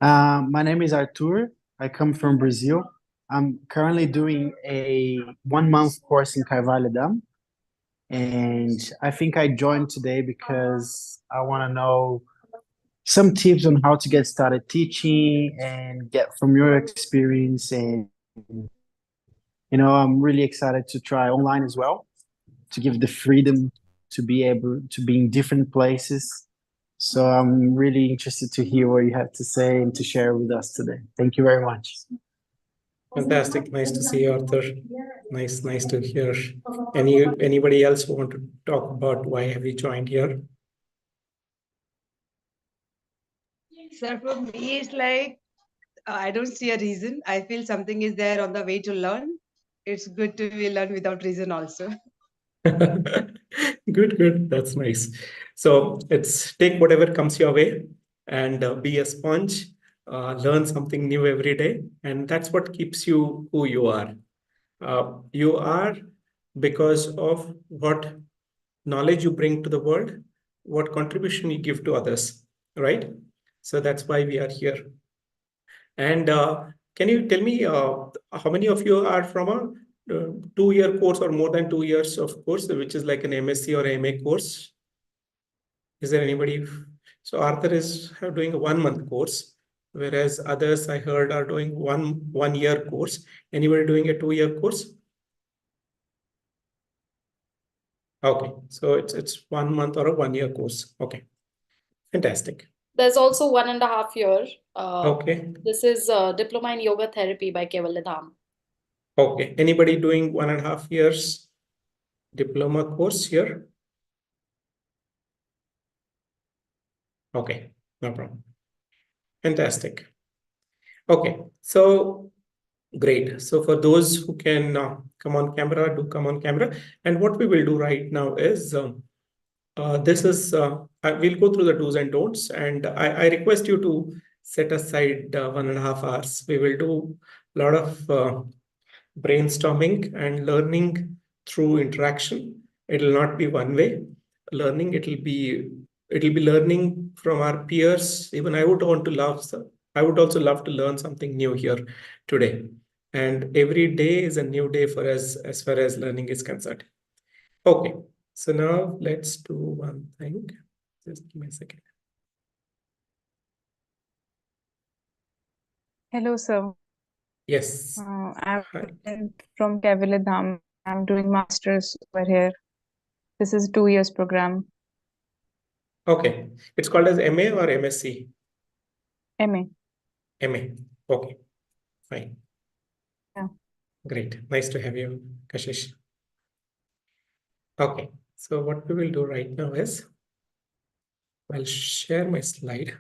My name is Artur. I come from Brazil. I'm currently doing a 1 month course in Carvalho Dam, and I think I joined today because I want to know some tips on how to get started teaching and get from your experience. And I'm really excited to try online as well to give the freedom to be able to be in different places. So I'm really interested to hear what you have to say and to share with us today. Thank you very much. Fantastic. Nice to see you, Arthur. Nice to hear. Anybody else who want to talk about why have you joined here? Sir, for me, it's like I don't see a reason. I feel something is there on the way to learn. It's good to be learn without reason also. Good. That's nice. So it's take whatever comes your way and be a sponge, learn something new every day. And that's what keeps you who you are. You are because of what knowledge you bring to the world, what contribution you give to others, right? So that's why we are here. And can you tell me how many of you are from a 2-year course or more than 2 years of course, which is like an MSc or MA course? Is there anybody? So Arthur is doing a 1 month course, whereas others I heard are doing one year course. Anybody doing a 2-year course? Okay, so it's 1 month or a 1 year course. Okay, fantastic. There's also 1.5 year. Okay. This is Diploma in Yoga Therapy by Kaivalya Dham. Okay, anybody doing 1.5 years diploma course here? Okay, no problem. Fantastic. Okay, so great. So for those who can come on camera, do come on camera. And what we will do right now is this is we'll go through the do's and don'ts, and I request you to set aside 1.5 hours. We will do a lot of brainstorming and learning through interaction. It will not be one way learning. It'll be learning from our peers. Even I would also love to learn something new here today. And every day is a new day for us as far as learning is concerned. Okay, so now let's do one thing. Just give me a second. Hello, sir. Yes. I'm from Kaivalya Dham. I'm doing masters over here. This is 2 years program. Okay, it's called as MA or MSc? MA. MA. Okay, fine. Yeah. Great. Nice to have you, Kashish. Okay, so what we will do right now is I'll share my slide.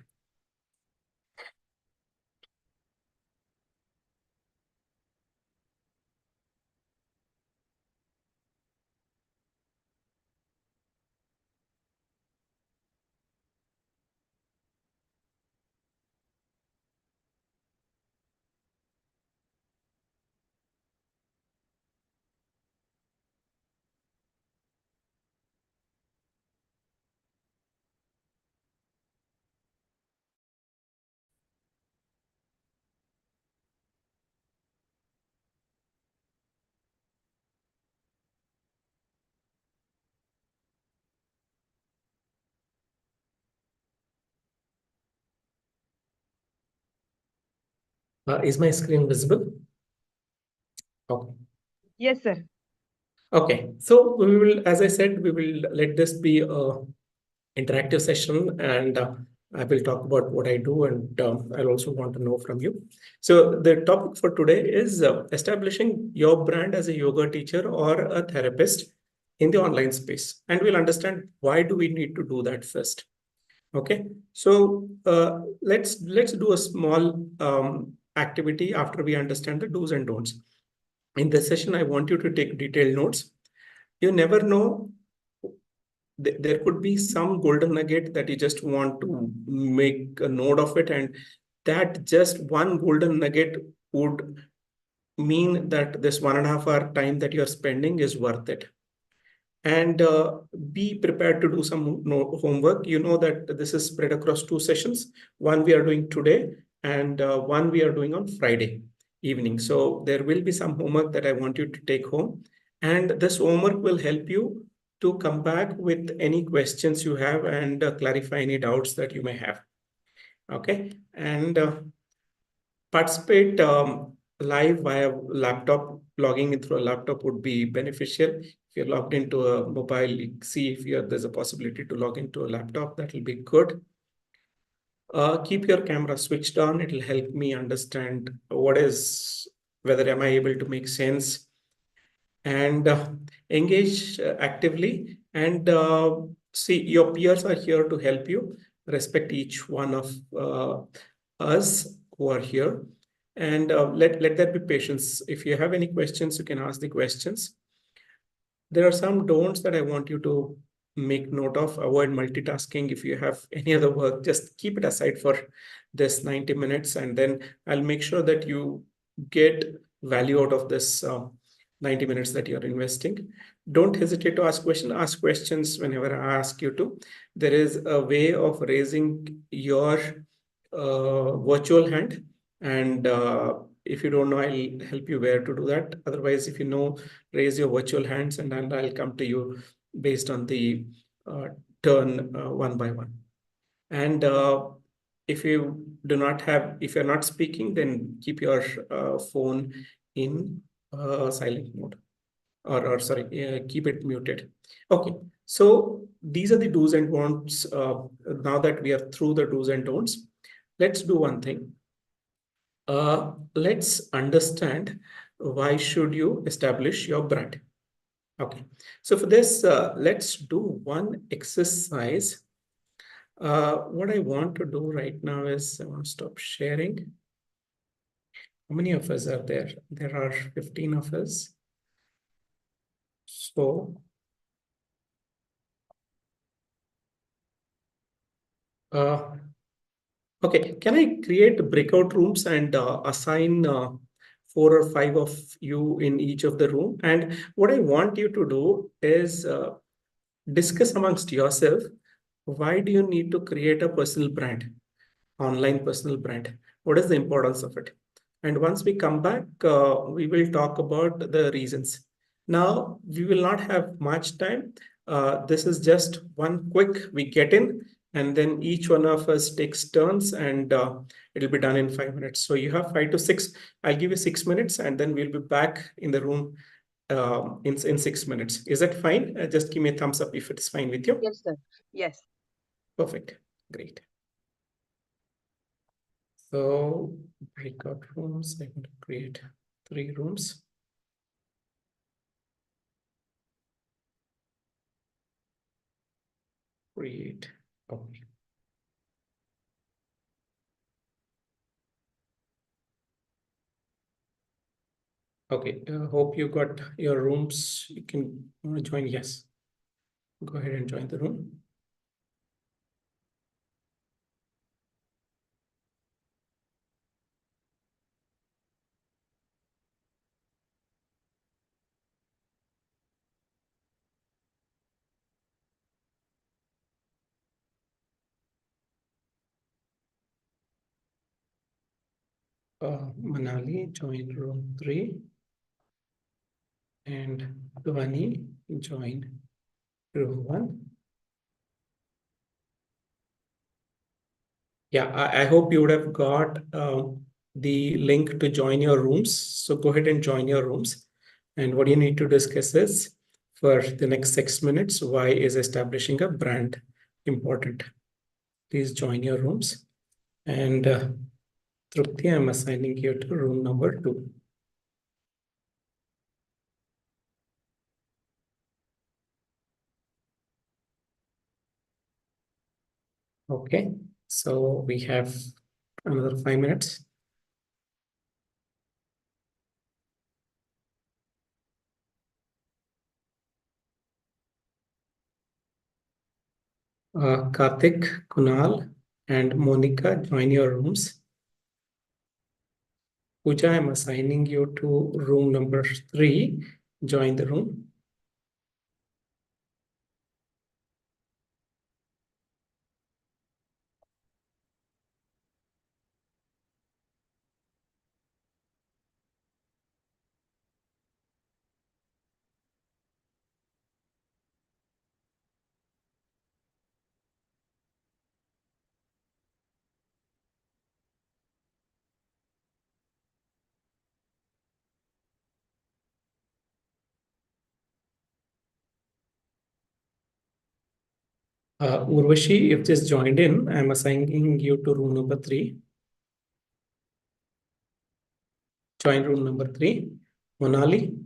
Is my screen visible? Okay. Yes, sir. Okay, so we will, as I said, we will let this be a interactive session, and I will talk about what I do, and I'll also want to know from you. So the topic for today is establishing your brand as a yoga teacher or a therapist in the online space, and we'll understand why do we need to do that first. Okay, so let's do a small activity after we understand the do's and don'ts. In this session, I want you to take detailed notes. You never know, there could be some golden nugget that you just want to make a note of it, and that just one golden nugget would mean that this 1.5 hour time that you're spending is worth it. And be prepared to do some homework. You know that this is spread across 2 sessions. One we are doing today, and one we are doing on Friday evening. So there will be some homework that I want you to take home, and this homework will help you to come back with any questions you have and clarify any doubts that you may have. Okay, and participate live via laptop. Logging in through a laptop would be beneficial. If you're logged into a mobile, see if there's a possibility to log into a laptop. That will be good. Keep your camera switched on. It will help me understand whether am I able to make sense, and engage actively, and see your peers are here to help you. Respect each one of us who are here, and let there be patience. If you have any questions, you can ask the questions. There are some don'ts that I want you to make note of. Avoid multitasking. If you have any other work, just keep it aside for this 90 minutes, and then I'll make sure that you get value out of this 90 minutes that you're investing. Don't hesitate to ask questions. Ask questions whenever I ask you to. There is a way of raising your virtual hand, and if you don't know, I'll help you where to do that. Otherwise, if you know, raise your virtual hands, and I'll come to you based on the turn one by one. And if you're not speaking, then keep your phone in silent mode, or sorry, keep it muted. Okay, so these are the do's and don'ts. Now that we are through the do's and don'ts, let's do one thing. Let's understand, why should you establish your brand? Okay, so for this, let's do one exercise. What I want to do right now is I want to stop sharing. How many of us are there? There are 15 of us. So okay, can I create breakout rooms and assign 4 or 5 of you in each of the room? And what I want you to do is discuss amongst yourself, why do you need to create a personal brand, online personal brand? What is the importance of it? And once we come back, we will talk about the reasons. Now, we will not have much time. This is just one quick, we get in, and then each one of us takes turns, and it'll be done in 5 minutes. So you have 5 to 6. I'll give you 6 minutes, and then we'll be back in the room in 6 minutes. Is that fine? Just give me a thumbs up if it's fine with you. Yes, sir. Yes. Perfect. Great. So breakout rooms, I'm going to create 3 rooms. Create. Okay. Okay, hope you got your rooms. You can join. Yes. Go ahead and join the room. Manali, join room 3. And Dhwani, join room 1. Yeah, I hope you would have got the link to join your rooms. So go ahead and join your rooms. And what you need to discuss is, for the next 6 minutes, why is establishing a brand important? Please join your rooms. And Trupti, I'm assigning you to room number 2. Okay, so we have another 5 minutes. Karthik, Kunal, and Monica, join your rooms. Pooja, I'm assigning you to room number 3. Join the room. Urvashi, if just joined in, I'm assigning you to room number 3. Join room number 3. Monali, you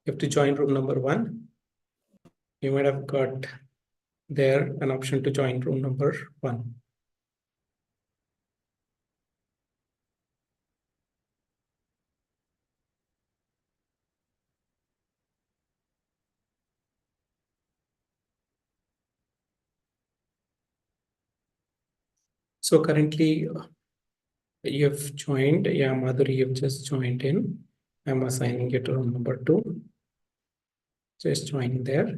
have to join room number 1. You might have got there an option to join room number 1. So currently you have joined. Yeah, Madhuri, you've just joined in. I'm assigning you to room number 2. Just join there.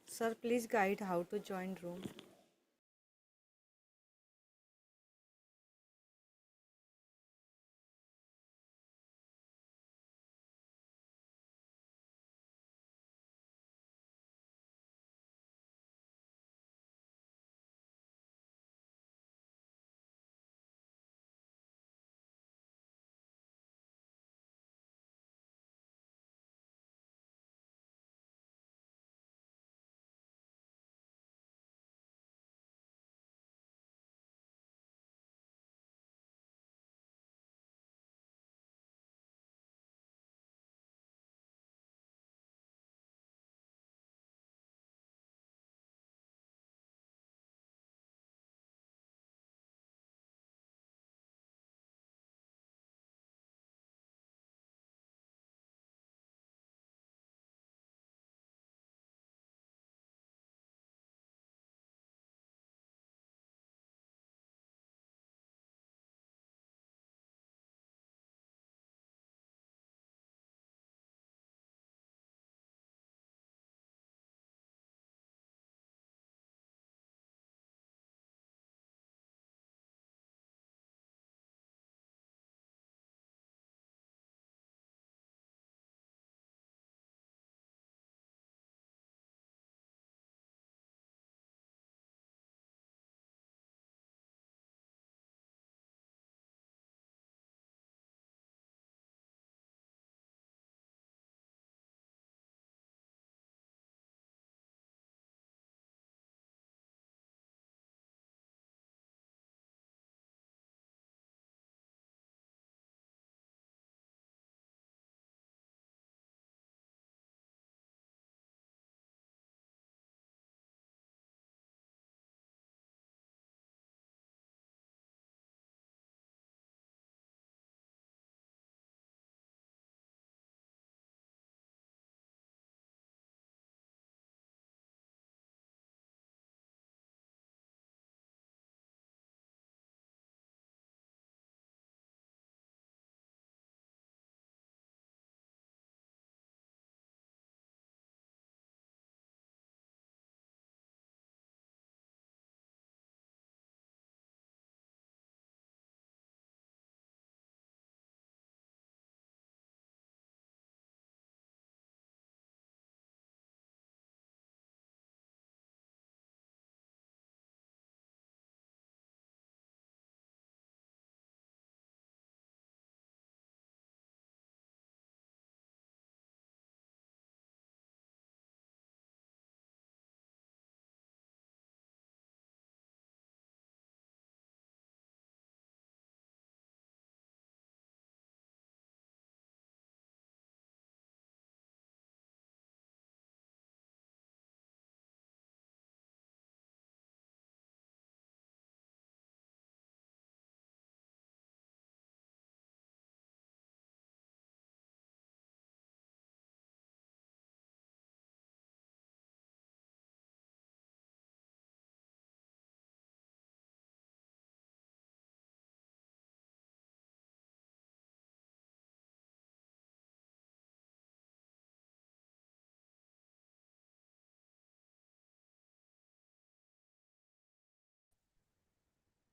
Sir, please guide how to join room.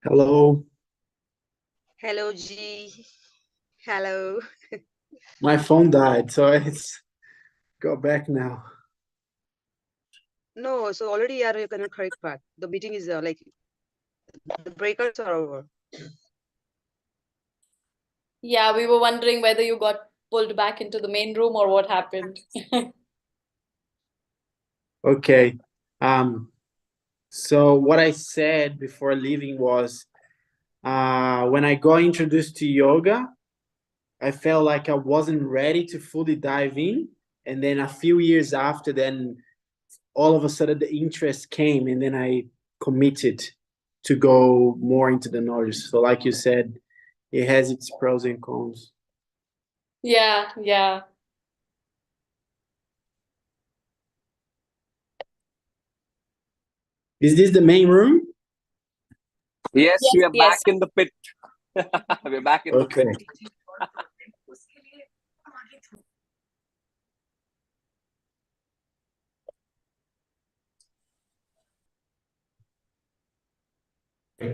Hello. Hello, G. Hello. My phone died, so it's go back now. No, so already you are in a correct path. The meeting is like the breakers are over. Yeah, we were wondering whether you got pulled back into the main room or what happened. Okay. So what I said before leaving was when I got introduced to yoga, I felt like I wasn't ready to fully dive in. And then a few years after, then all of a sudden the interest came, and then I committed to go more into the knowledge. So, like you said, it has its pros and cons. Yeah, yeah. Is this the main room? Yes, Yes, we are yes. back in the pit. We're back in the Okay. pit.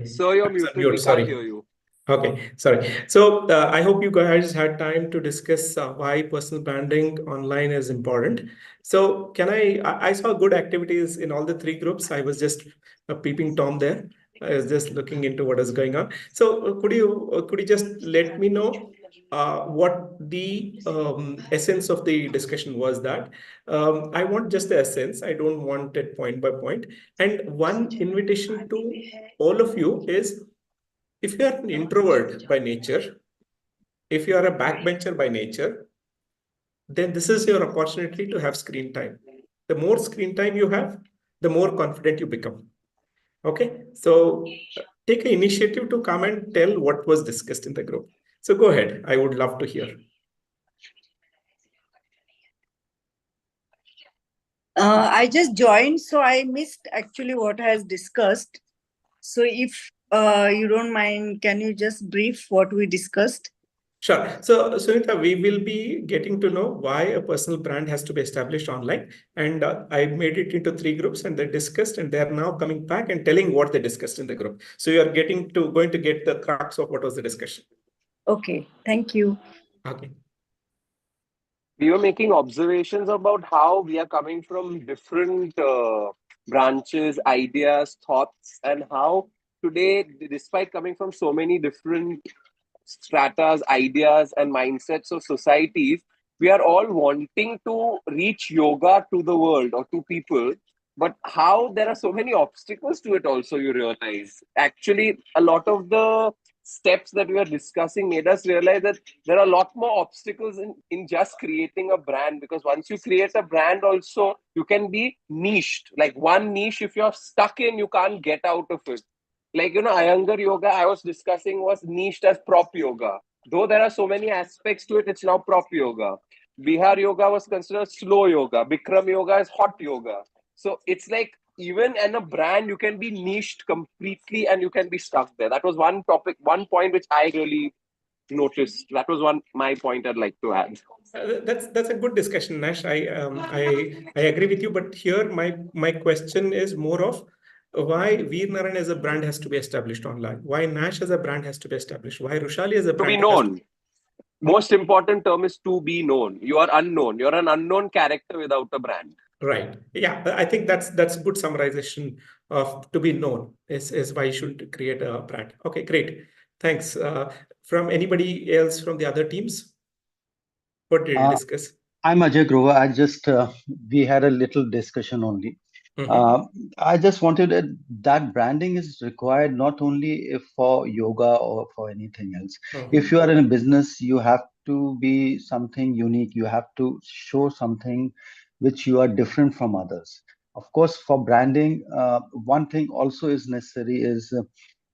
So you're muted. Mute, We can't sorry. hear you. Okay, sorry. So I hope you guys had time to discuss why personal branding online is important. So can I saw good activities in all the three groups. I was just peeping Tom there. I was just looking into what is going on. So could you just let me know what the essence of the discussion was? That I want just the essence. I don't want it point by point. And one invitation to all of you is, if you are an introvert by nature, if you are a backbencher by nature, then this is your opportunity to have screen time. The more screen time you have, the more confident you become. Okay, so take an initiative to come and tell what was discussed in the group. So go ahead. I would love to hear. I just joined, so I missed actually what has discussed. So if you don't mind, can you just brief what we discussed? Sure. So, Sunita, we will be getting to know why a personal brand has to be established online. And I made it into three groups, and they discussed, and they are now coming back and telling what they discussed in the group. So you are going to get the crux of what was the discussion. Okay, thank you. Okay. We were making observations about how we are coming from different branches, ideas, thoughts, and how today, despite coming from so many different stratas, ideas, and mindsets of societies, we are all wanting to reach yoga to the world or to people. But how there are so many obstacles to it, also, you realize. Actually, a lot of the steps that we are discussing made us realize that there are a lot more obstacles in just creating a brand, because once you create a brand, also, you can be niched. Like one niche, if you're stuck in, you can't get out of it. Like, Iyengar yoga I was discussing was niched as prop yoga. Though there are so many aspects to it, it's now prop yoga. Bihar yoga was considered slow yoga. Bikram yoga is hot yoga. So it's like, even in a brand, you can be niched completely and you can be stuck there. That was one topic, one point which I really noticed. That was my point I'd like to add. That's a good discussion, Nash. I agree with you, but here my question is more of why Veer Naran as a brand has to be established online. Why Nash as a brand has to be established. Why Rushali as a To be brand known. Most important term is to be known. You are unknown. You're an unknown character without a brand. Right. Yeah, I think that's good summarization of to be known is why you should create a brand. Okay, great. Thanks. From anybody else from the other teams? What did you discuss? I'm Ajay Grover. We had a little discussion only. I just wanted that branding is required not only if for yoga or for anything else. If you are in a business, you have to be something unique. You have to show something which you are different from others. Of course, for branding, one thing also is necessary is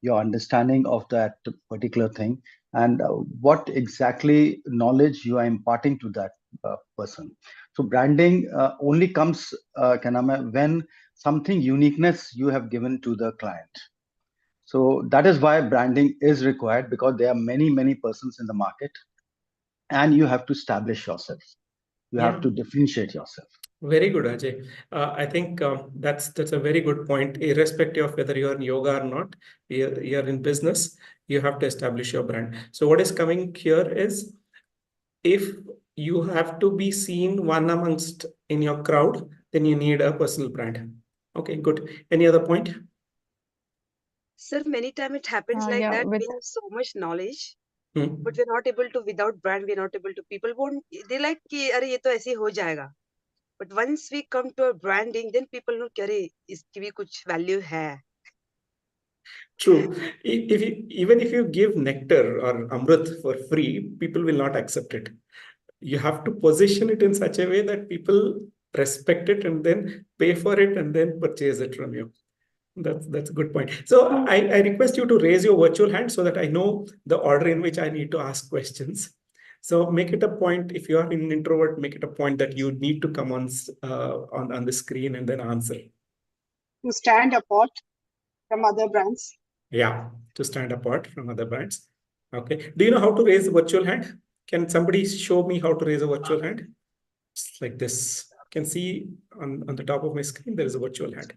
your understanding of that particular thing and what exactly knowledge you are imparting to that person. So branding only comes when something uniqueness you have given to the client. So that is why branding is required, because there are many persons in the market and you have to establish yourself. You have to differentiate yourself. Very good, Ajay. I think that's a very good point. Irrespective of whether you're in yoga or not, you're in business, you have to establish your brand. So what is coming here is, if you have to be seen one amongst in your crowd, then you need a personal brand. Okay, good. Any other point? Sir, many times it happens like Yeah, that. with We have so much knowledge, Hmm. but we're not able to, without brand, we're not able to, people won't, they like, कि, अरे ये तो ऐसे ही हो जाएगा. But once we come to a branding, then people know कि अरे इसकी भी कुछ value है. True. Even if you give nectar or amrit for free, people will not accept it. You have to position it in such a way that people respect it and then pay for it and then purchase it from you. That's a good point. So I request you to raise your virtual hand so that I know the order in which I need to ask questions. So make it a point, if you are an introvert, make it a point that you need to come on the screen and then answer. To stand apart from other brands. Yeah, to stand apart from other brands. Okay. Do you know how to raise a virtual hand? Can somebody show me how to raise a virtual hand? It's like this. You can see on the top of my screen, there is a virtual hand.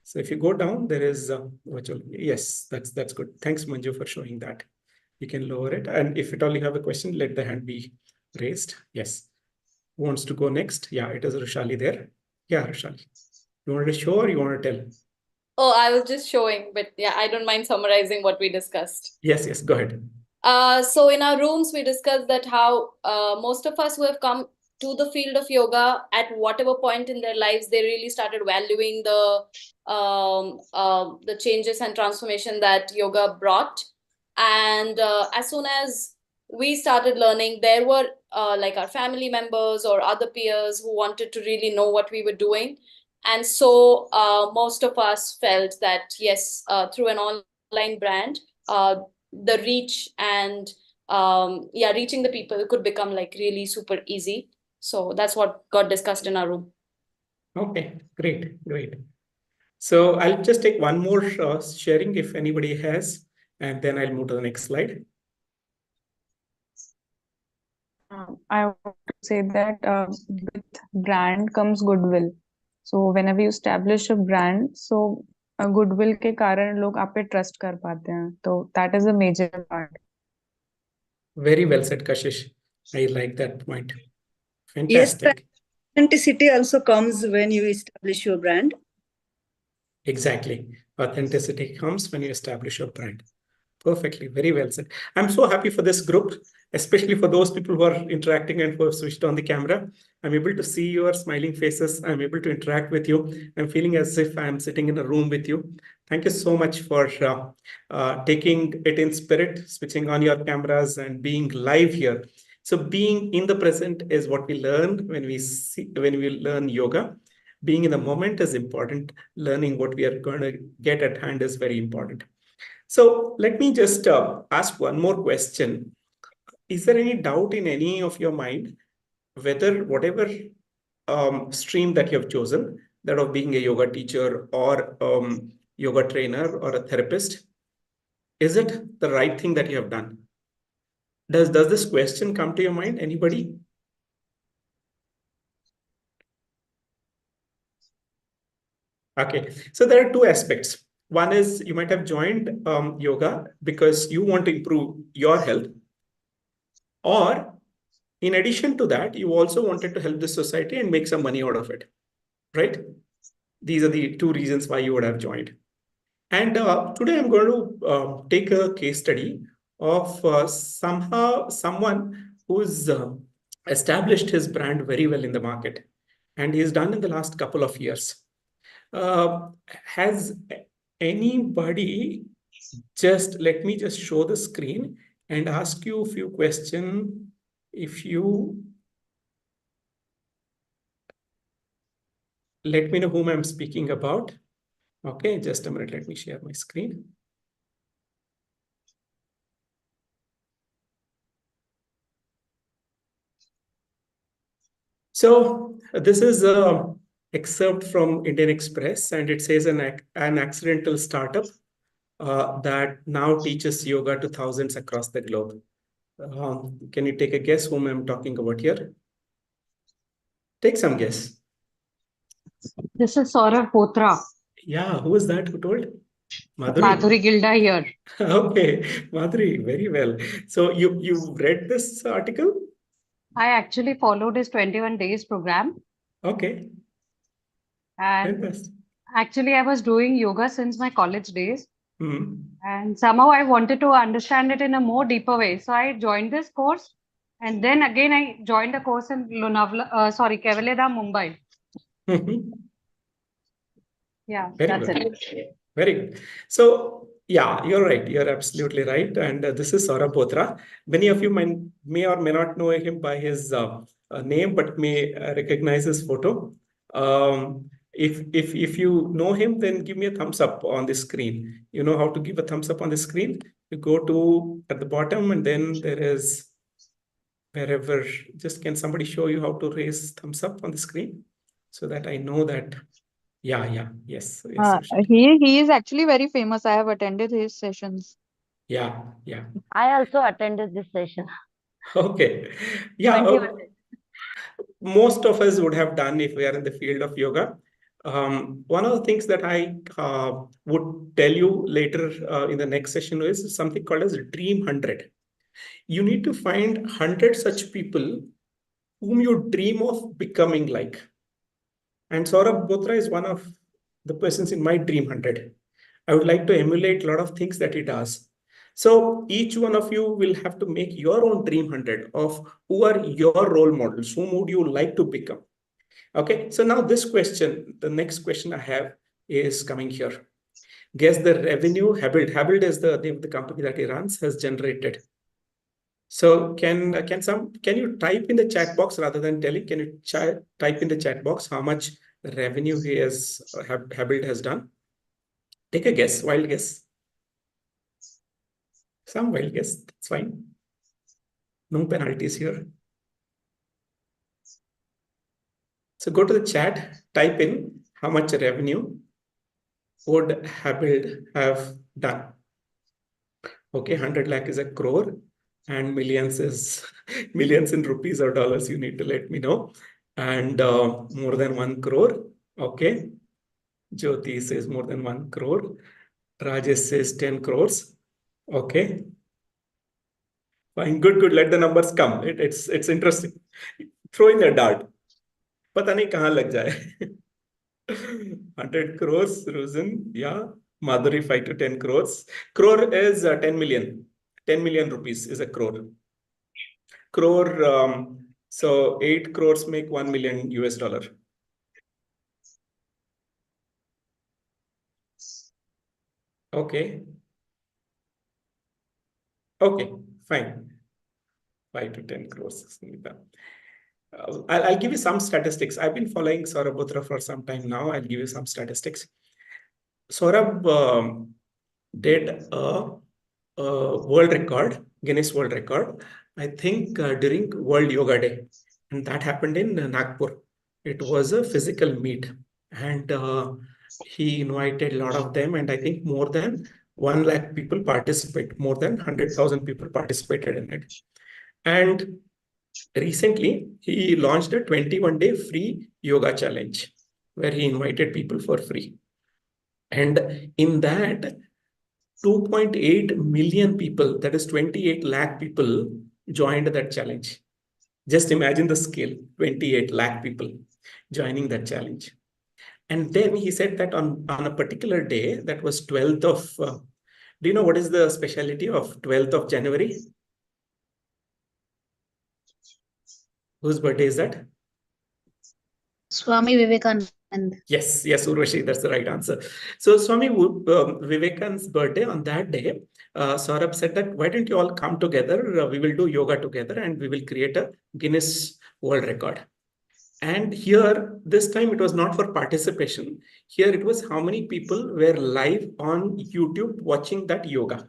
So if you go down, there is a virtual. Yes, that's good. Thanks, Manju, for showing that. You can lower it. And if at all you have a question, let the hand be raised. Yes. Who wants to go next? Yeah, it is Roshali there. Yeah, Roshali. You want to show or you want to tell? Oh, I was just showing, but yeah, I don't mind summarizing what we discussed. Yes, go ahead. So in our rooms, we discussed that how most of us who have come to the field of yoga at whatever point in their lives, they really started valuing the changes and transformation that yoga brought. And as soon as we started learning, there were like our family members or other peers who wanted to really know what we were doing. And so most of us felt that, yes, through an online brand, the reach and reaching the people could become like really super easy. So that's what got discussed in our room. Okay, great. So I'll just take one more sharing if anybody has, and then I'll move to the next slide. I want to say that with brand comes goodwill. So whenever you establish a brand, so goodwill के कारण लोग आप पे trust कर पाते हैं. So that is a major part. Very well said, Kashish. I like that point. Yes, Fantastic. authenticity also comes when you establish your brand. Exactly. Authenticity comes when you establish your brand. Perfectly. Very well said. I'm so happy for this group, especially for those people who are interacting and who have switched on the camera. I'm able to see your smiling faces. I'm able to interact with you. I'm feeling as if I'm sitting in a room with you. Thank you so much for taking it in spirit, switching on your cameras and being live here. So being in the present is what we learn when we learn yoga. Being in the moment is important. Learning what we are going to get at hand is very important. So let me just ask one more question. Is there any doubt in any of your mind whether whatever stream that you have chosen, that of being a yoga teacher or yoga trainer or a therapist, is it the right thing that you have done? Does this question come to your mind? Anybody? Okay, so there are two aspects. One is you might have joined yoga because you want to improve your health. Or in addition to that, you also wanted to help the society and make some money out of it, right? These are the two reasons why you would have joined. And today I'm going to take a case study of someone who's established his brand very well in the market. And he's done in the last couple of years. Has anybody let me just show the screen and ask you a few questions. If you let me know whom I'm speaking about. Okay, just a minute. Let me share my screen. So this is an excerpt from Indian Express, and it says an accidental startup that now teaches yoga to thousands across the globe. Can you take a guess whom I'm talking about here? Take some guess. This is Saurabh Potra. Yeah, who is that who told? Madhuri Gilda here. Okay, Madhuri, very well. So you read this article? I actually followed his 21 days program, Okay, and fantastic. actually I was doing yoga since my college days, Hmm. and somehow I wanted to understand it in a more deeper way. So I joined this course, and then again I joined a course in Kevaleda, Mumbai. Yeah, Very that's good. it. Very good. So, yeah, you're right. You're absolutely right. And this is Saurabh Potra. Many of you may or may not know him by his name, but may recognize his photo. If you know him, then give me a thumbs up on the screen. You know how to give a thumbs up on the screen? You go to at the bottom, and then there is wherever. Just can somebody show you how to raise thumbs up on the screen so that I know that? Yeah, yes. He is actually very famous. I have attended his sessions. Yeah. I also attended this session. Okay. Yeah. Most of us would have done if we are in the field of yoga. One of the things that I would tell you later in the next session is something called as Dream 100. You need to find 100 such people whom you dream of becoming like. And Saurabh Potra is one of the persons in my Dream 100. I would like to emulate a lot of things that he does. So each one of you will have to make your own Dream 100 of who are your role models, whom would you like to become? Okay, so now this question, the next question I have is coming here. Guess the revenue Habild is the name of the company that he runs, has generated. So can you type in the chat box rather than telling? Can you type in the chat box how much revenue he has Habild has done? Take a guess, wild guess. Some wild guess, that's fine. No penalties here. So go to the chat, type in how much revenue would Habild have done. Okay, 100 lakh is a crore and millions is millions in rupees or dollars. You need to let me know. And more than 1 crore. Okay. Jyoti says more than 1 crore. Rajesh says 10 crores. Okay. Fine, good. Let the numbers come. It's interesting. Throw in a dart. Pata nahi kahan lag jaye. 100 crores, Ruzen. Yeah. Madhuri 5 to 10 crores. Crore is 10 million. 10 million rupees is a crore. Crore, so 8 crores make $1 million US. Okay. Okay, fine. 5 to 10 crores. I'll give you some statistics. I've been following Saurabh Potra for some time now. I'll give you some statistics. Saurabh did a world record, Guinness World Record, I think during World Yoga Day. And that happened in Nagpur. It was a physical meet. And he invited a lot of them. And I think more than 1 lakh people participate. More than 100,000 people participated in it. And recently, he launched a 21-day free yoga challenge where he invited people for free. And in that, 2.8 million people, that is 28 lakh people, joined that challenge. Just imagine the scale, 28 lakh people joining that challenge. And then he said that on a particular day, that was 12th of, do you know what is the speciality of 12th of January? Whose birthday is that? Swami Vivekananda. Yes, Urvashi, that's the right answer. So Swami Vivekananda's birthday, on that day, Saurabh said that, why don't you all come together? We will do yoga together and we will create a Guinness World Record. And here, this time it was not for participation. Here it was how many people were live on YouTube watching that yoga.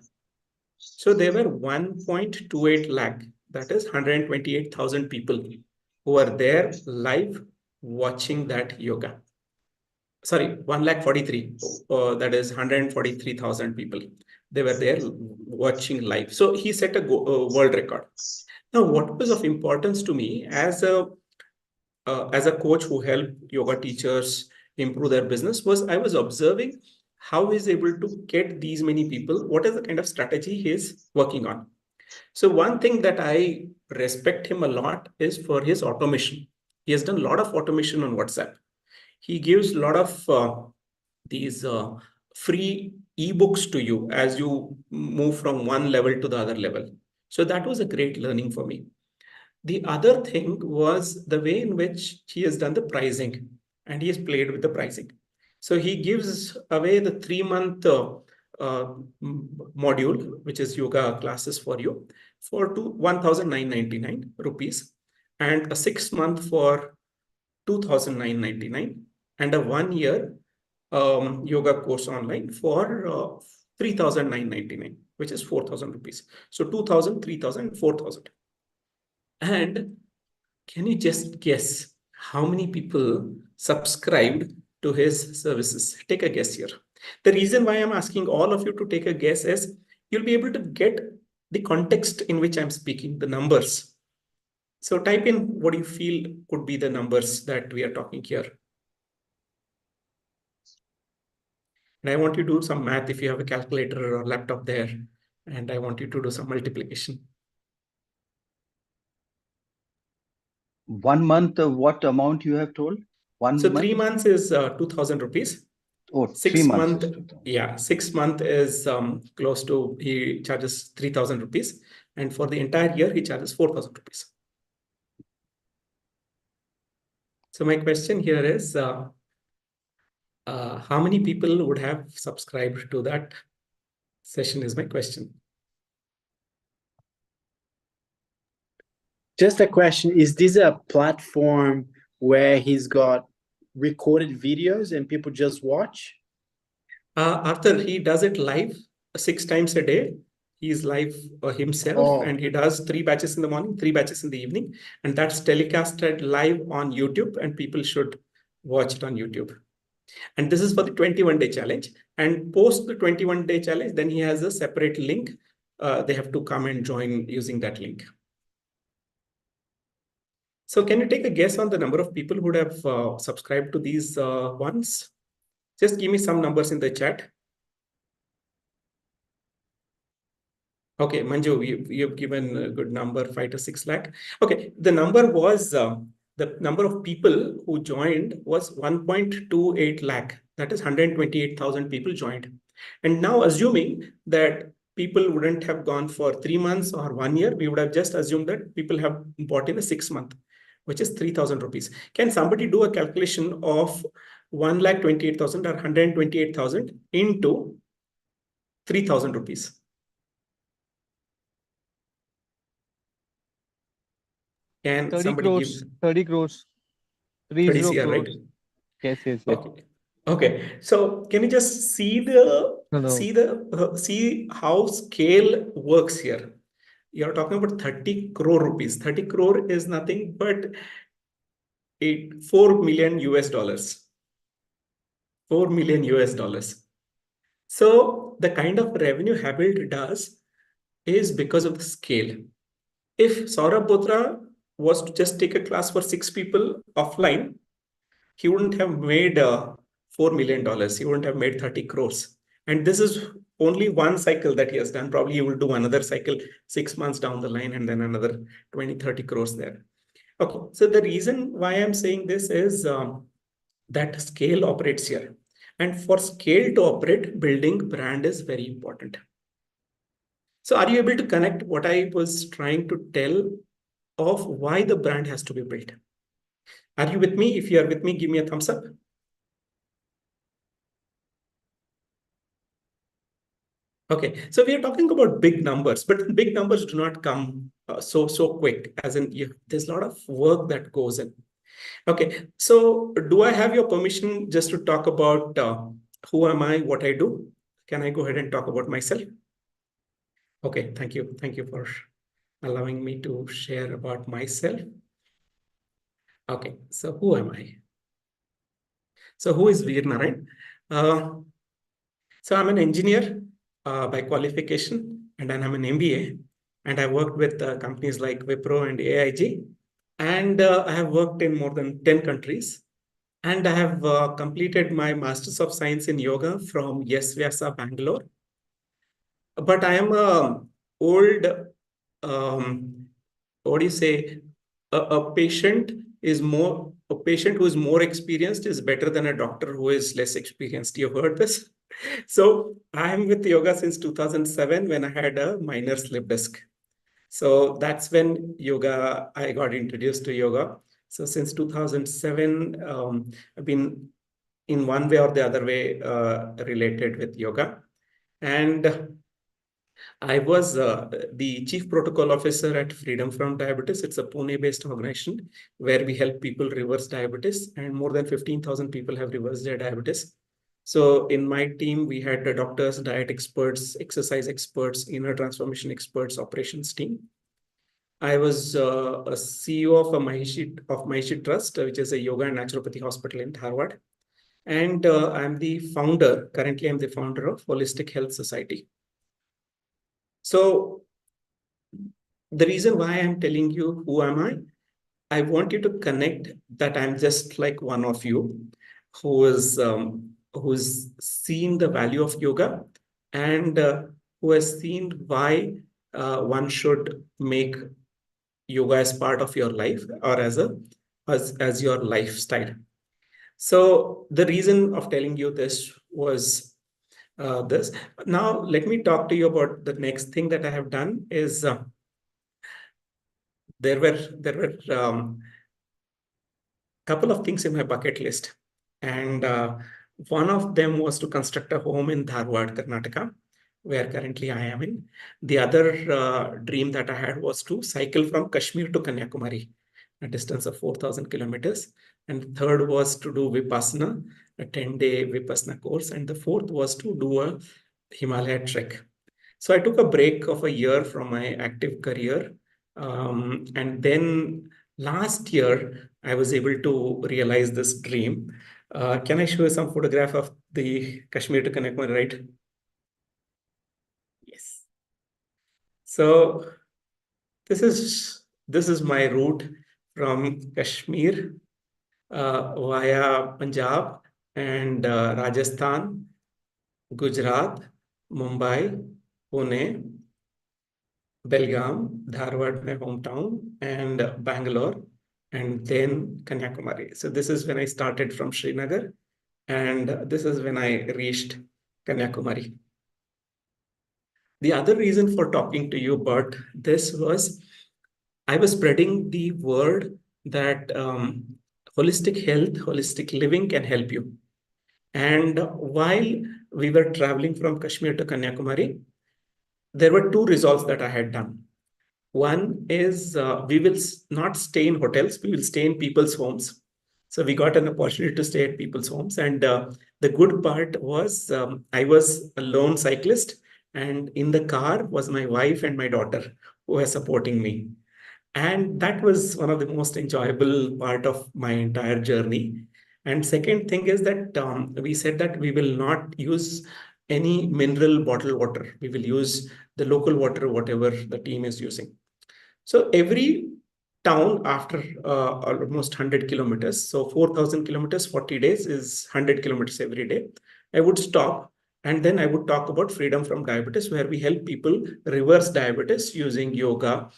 So there were 1.28 lakh, that is 128,000 people who were there live watching that yoga. Sorry, 1,43,000, that is 143,000 people. They were there watching live. So he set a world record. Now, what was of importance to me as a as a coach who helped yoga teachers improve their business was I was observing how he's able to get these many people, what is the kind of strategy he's working on. So one thing that I respect him a lot is for his automation. He has done a lot of automation on WhatsApp. He gives a lot of these free ebooks to you as you move from one level to the other level. So that was a great learning for me. The other thing was the way in which he has done the pricing, and he has played with the pricing. So he gives away the 3-month module, which is yoga classes for you, for 1,999 rupees, and a 6-month for 2,999, and a 1-year yoga course online for 3,999, which is 4,000 rupees. So 2,000, 3,000, 4,000. And can you just guess how many people subscribed to his services? Take a guess here. The reason why I'm asking all of you to take a guess is you'll be able to get the context in which I'm speaking, the numbers. So type in what you feel could be the numbers that we are talking here. And I want you to do some math if you have a calculator or laptop there. And I want you to do some multiplication. 1 month, what amount you have told? So 3 months is 2,000 rupees. Oh, 6 3 months. month, yeah, 6 month is close to, he charges 3,000 rupees. And for the entire year, he charges 4,000 rupees. So my question here is, how many people would have subscribed to that session is my question. Just a question, is this a platform where he's got recorded videos and people just watch? Arthur, he does it live 6 times a day. He's live himself, and he does 3 batches in the morning, 3 batches in the evening, and that's telecasted live on YouTube, and people should watch it on YouTube. And this is for the 21-day challenge. And post the 21-day challenge, then he has a separate link. They have to come and join using that link. So can you take a guess on the number of people who would have subscribed to these ones? Just give me some numbers in the chat. Okay, Manju, you've given a good number, 5 to 6 lakh. Okay, the number was, the number of people who joined was 1.28 lakh. That is 128,000 people joined. And now assuming that people wouldn't have gone for 3 months or 1 year, we would have just assumed that people have bought in a 6 month, which is 3,000 rupees. Can somebody do a calculation of 1,28,000 or 128,000 into 3,000 rupees? Can 30 somebody crores, give 30 crores, 30 30 CR, crores. right? Yes. Okay. Okay. So can you just see the see how scale works here? You're talking about 30 crore rupees. 30 crore is nothing but 4 million US dollars. 4 million US dollars. So the kind of revenue Habuild does is because of the scale. If Saurabh Bothra was to just take a class for 6 people offline, he wouldn't have made $4 million. He wouldn't have made 30 crores. And this is only one cycle that he has done. Probably he will do another cycle 6 months down the line and then another 20, 30 crores there. Okay, so the reason why I'm saying this is that scale operates here. And for scale to operate, building brand is very important. So are you able to connect what I was trying to tell of why the brand has to be built? Are you with me? If you are with me, give me a thumbs up. Okay, so we are talking about big numbers, but big numbers do not come so quick, as in there's a lot of work that goes in. Okay, so do I have your permission just to talk about who am I, what I do? Can I go ahead and talk about myself? Okay, thank you. Thank you for allowing me to share about myself. Okay, so who am I? So who is Veer Narayan? So I'm an engineer by qualification, and then I'm an MBA, and I worked with companies like Wipro and AIG. And I have worked in more than 10 countries. And I have completed my Masters of Science in Yoga from Yes Vyasa, Bangalore. But I am a old, what do you say? A patient who is more experienced is better than a doctor who is less experienced. You've heard this? So I am with yoga since 2007 when I had a minor slip disc. So that's when I got introduced to yoga. So since 2007, I've been in one way or the other way related with yoga. And I was the Chief Protocol Officer at Freedom from Diabetes. It's a Pune-based organization where we help people reverse diabetes, and more than 15,000 people have reversed their diabetes. So in my team, we had the doctors, diet experts, exercise experts, inner transformation experts, operations team. I was a CEO of Mahishi Trust, which is a yoga and naturopathy hospital in Dharwad. And currently I'm the founder of Holistic Health Society. So the reason why I'm telling you who am I want you to connect that I'm just like one of you who's seen the value of yoga and who has seen why one should make yoga as part of your life or as your lifestyle. So the reason of telling you this was this. Now let me talk to you about the next thing that I have done is there were couple of things in my bucket list, and one of them was to construct a home in Dharwad, Karnataka, where currently I am in. The other dream that I had was to cycle from Kashmir to Kanyakumari, a distance of 4,000 kilometers. And the third was to do Vipassana, a 10-day Vipassana course. And the fourth was to do a Himalaya trek. So I took a break of a year from my active career. And then last year, I was able to realize this dream. Can I show you some photograph of the Kashmir to Kanyakumari, right? Yes. So this is my route from Kashmir via Punjab and Rajasthan, Gujarat, Mumbai, Pune, Belgaum, Dharwad, my hometown, and Bangalore, and then Kanyakumari. So this is when I started from Srinagar, and this is when I reached Kanyakumari. The other reason for talking to you about this was I was spreading the word that holistic health, holistic living can help you. And while we were traveling from Kashmir to Kanyakumari, there were two results that I had done. One is we will not stay in hotels, we will stay in people's homes. So we got an opportunity to stay at people's homes. And the good part was I was a lone cyclist, and in the car was my wife and my daughter who were supporting me. And that was one of the most enjoyable part of my entire journey. And second thing is that we said that we will not use any mineral bottled water. We will use the local water, whatever the team is using. So every town after almost 100 kilometers, so 4,000 kilometers, 40 days is 100 kilometers every day, I would stop. And then I would talk about Freedom from Diabetes, where we help people reverse diabetes using yoga,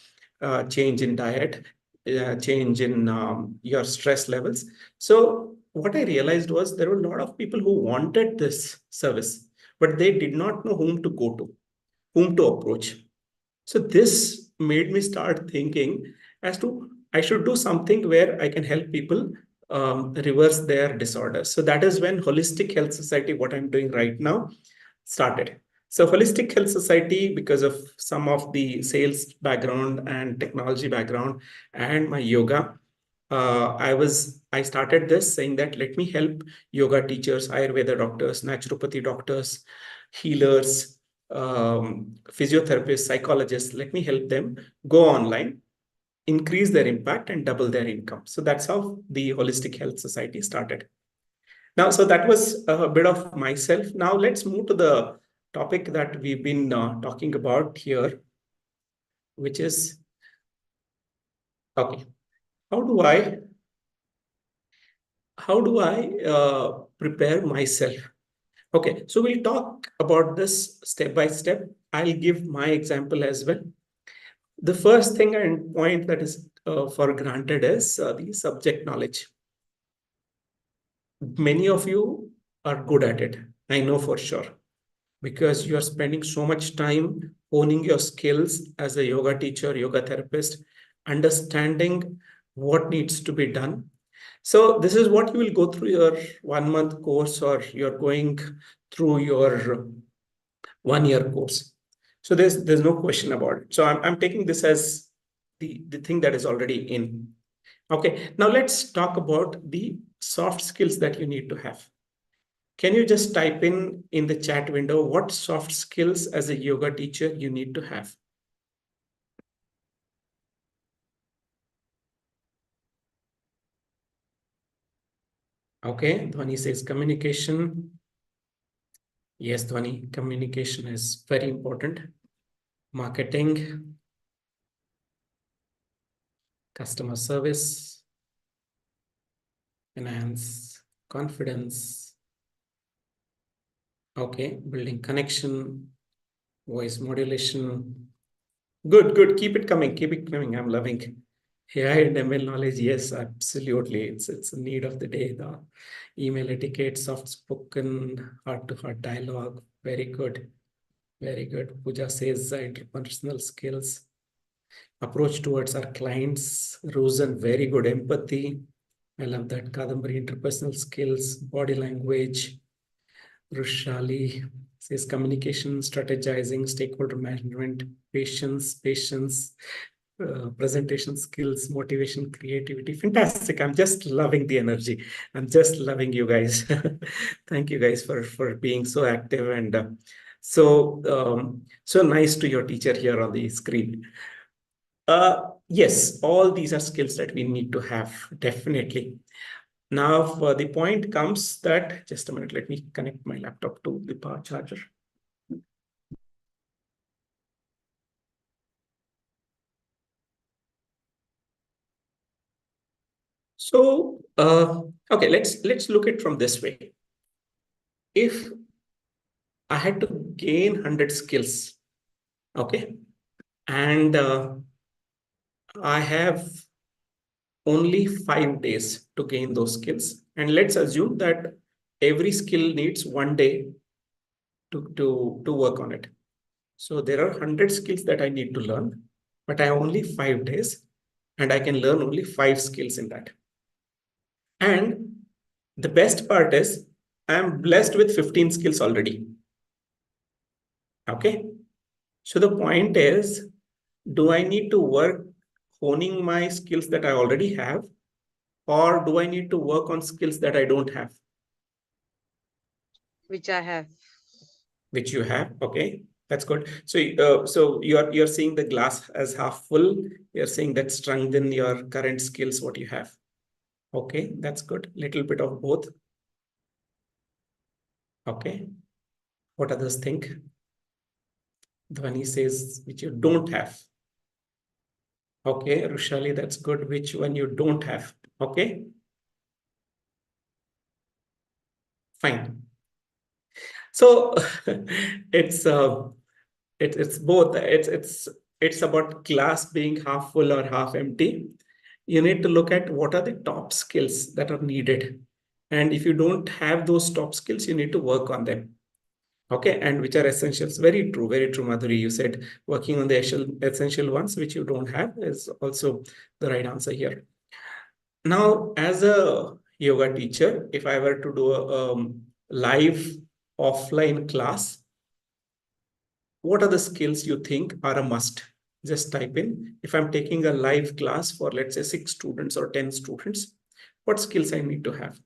change in diet, change in your stress levels. So what I realized was there were a lot of people who wanted this service, but they did not know whom to go to, whom to approach. So this made me start thinking as to I should do something where I can help people reverse their disorders. So that is when Holistic Health Society, what I'm doing right now, started. So Holistic Health Society, because of some of the sales background and technology background and my yoga, I started this saying that let me help yoga teachers, Ayurveda doctors, naturopathy doctors, healers, physiotherapists, psychologists, let me help them go online, increase their impact and double their income. So that's how the Holistic Health Society started. Now, so that was a bit of myself. Now let's move to the topic that we've been talking about here, which is, okay. how do I prepare myself? Okay, so we'll talk about this step by step. I'll give my example as well. The first thing and point that is for granted is the subject knowledge. Many of you are good at it, I know for sure, because you are spending so much time honing your skills as a yoga teacher, yoga therapist, understanding what needs to be done. So this is what you will go through your 1 month course, or you're going through your 1 year course. So there's no question about it. So I'm taking this as the thing that is already in. Okay, now let's talk about the soft skills that you need to have. Can you just type in the chat window what soft skills as a yoga teacher you need to have? Okay, Dhwani says communication. Yes, Dhwani, communication is very important. Marketing, customer service, finance, confidence. Okay, building connection, voice modulation. Good, good. Keep it coming. Keep it coming. I'm loving AI and ML knowledge. Yes, absolutely. It's a need of the day. The email etiquette, soft spoken, heart-to-heart dialogue. Very good. Very good. Pooja says interpersonal skills. Approach towards our clients. Rosen, very good. Empathy. I love that. Kadambari, interpersonal skills, body language. Rushali says communication, strategizing, stakeholder management, patience, presentation skills, motivation, creativity. Fantastic. I'm just loving the energy. I'm just loving you guys. Thank you guys for being so active and so nice to your teacher here on the screen. Yes, all these are skills that we need to have, definitely. Now, for the point comes that, just a minute, let me connect my laptop to the power charger. So, okay, let's look at it from this way. If I had to gain 100 skills, okay, and I have only 5 days to gain those skills, and let's assume that every skill needs 1 day to work on it. So there are 100 skills that I need to learn, but I have only 5 days, and I can learn only 5 skills in that. And the best part is I'm blessed with 15 skills already. Okay. So the point is, do I need to work honing my skills that I already have, or do I need to work on skills that I don't have? Which I have. Which you have. Okay. That's good. So, so you're seeing the glass as half full. You're saying that strengthen your current skills, what you have. Okay, that's good. Little bit of both. Okay. What others think? Dhwani says which you don't have. Okay, Rushali, that's good. Which one you don't have? Okay. Fine. So it's both. It's about glass being half full or half empty. You need to look at what are the top skills that are needed. And if you don't have those top skills, you need to work on them. Okay, and which are essentials. Very true, Madhuri. You said working on the essential ones, which you don't have, is also the right answer here. Now, as a yoga teacher, if I were to do a live offline class, what are the skills you think are a must? Just type in, if I'm taking a live class for, let's say, 6 students or 10 students, what skills I need to have?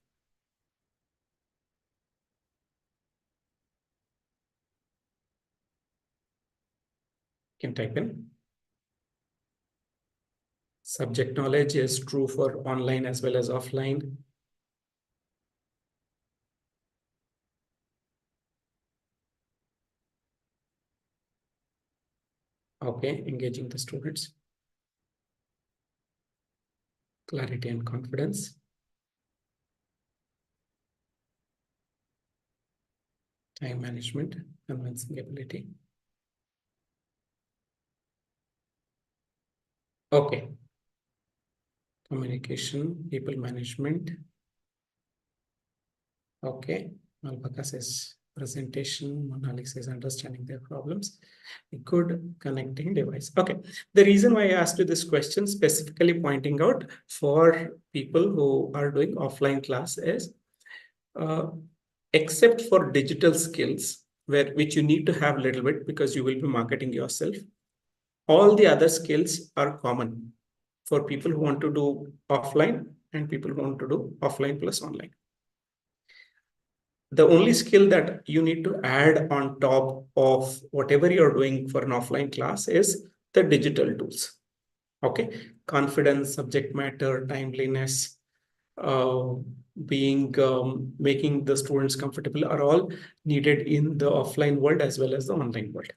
You can type in. Subject knowledge is true for online as well as offline. Okay, engaging the students. Clarity and confidence. Time management, convincing ability. Okay. Communication, people management. Okay. Malvaka says presentation, Monali says understanding their problems. A good connecting device. Okay. The reason why I asked you this question, specifically pointing out for people who are doing offline class is, except for digital skills, which you need to have a little bit because you will be marketing yourself, all the other skills are common for people who want to do offline and people who want to do offline plus online. The only skill that you need to add on top of whatever you're doing for an offline class is the digital tools. Okay, confidence, subject matter, timeliness, making the students comfortable are all needed in the offline world as well as the online world.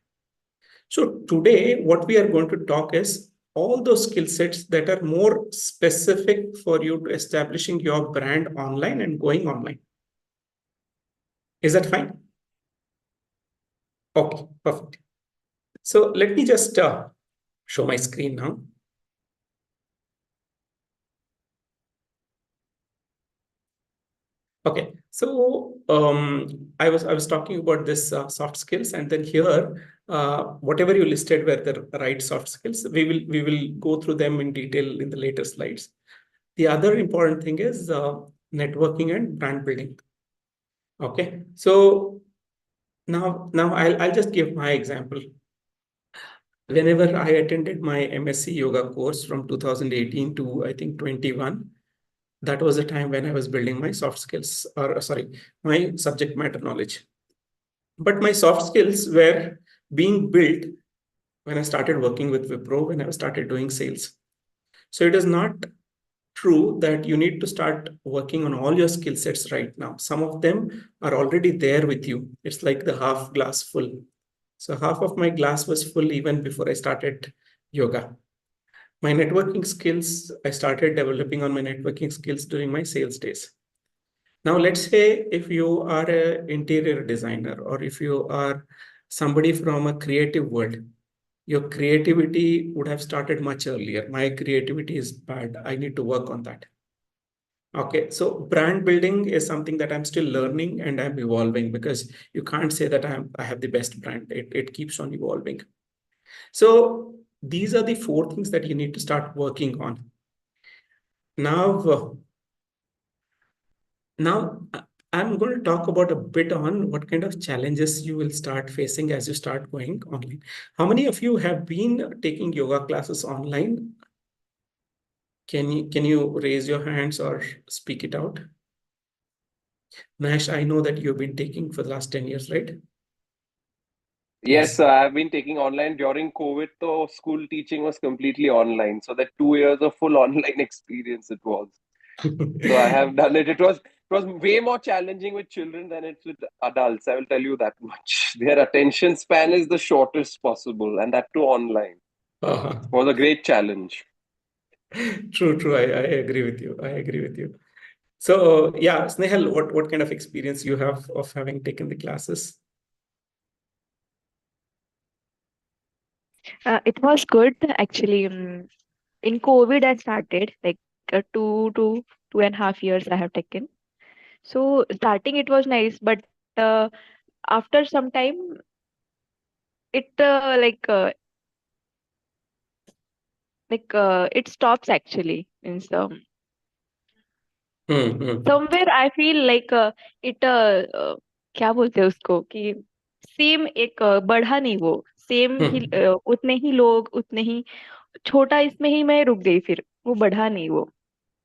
So today, what we are going to talk is all those skill sets that are more specific for you to establishing your brand online and going online. Is that fine? Okay, perfect. So let me just show my screen now. Okay, so I was talking about this soft skills, and then here, whatever you listed were the right soft skills. We will go through them in detail in the later slides. The other important thing is networking and brand building. Okay, so now I'll just give my example. Whenever I attended my MSc Yoga course from 2018 to I think 21. That was the time when I was building my soft skills, or sorry, my subject matter knowledge. But my soft skills were being built when I started working with Wipro, when I started doing sales. So it is not true that you need to start working on all your skill sets right now. Some of them are already there with you. It's like the half glass full. So half of my glass was full even before I started yoga. My networking skills, I started developing on my networking skills during my sales days. Now, let's say if you are an interior designer or if you are somebody from a creative world, your creativity would have started much earlier. My creativity is bad. I need to work on that. Okay, so brand building is something that I'm still learning and I'm evolving, because you can't say that I have the best brand. It keeps on evolving. So these are the 4 things that you need to start working on. Now I'm going to talk about a bit on what kind of challenges you will start facing as you start going online. How many of you have been taking yoga classes online? Can you raise your hands or speak it out? Nash, I know that you've been taking for the last 10 years, right? Yes, I've been taking online during COVID. So school teaching was completely online. So that 2 years of full online experience it was. So I have done it. It was way more challenging with children than it's with adults. I will tell you that much. Their attention span is the shortest possible, and that too online. It was a great challenge. True. I agree with you. So yeah, Snehal, what kind of experience you have of having taken the classes? It was good actually. In COVID, I started like 2.5 years I have taken. So starting it was nice, but after some time, it it stops actually. In somewhere I feel like it क्या बोलते हैं उसको कि same एक बढ़ा नहीं वो same ही उतने ही लोग उतने ही छोटा इसमें ही मैं रुक गई फिर वो बढ़ा नहीं वो.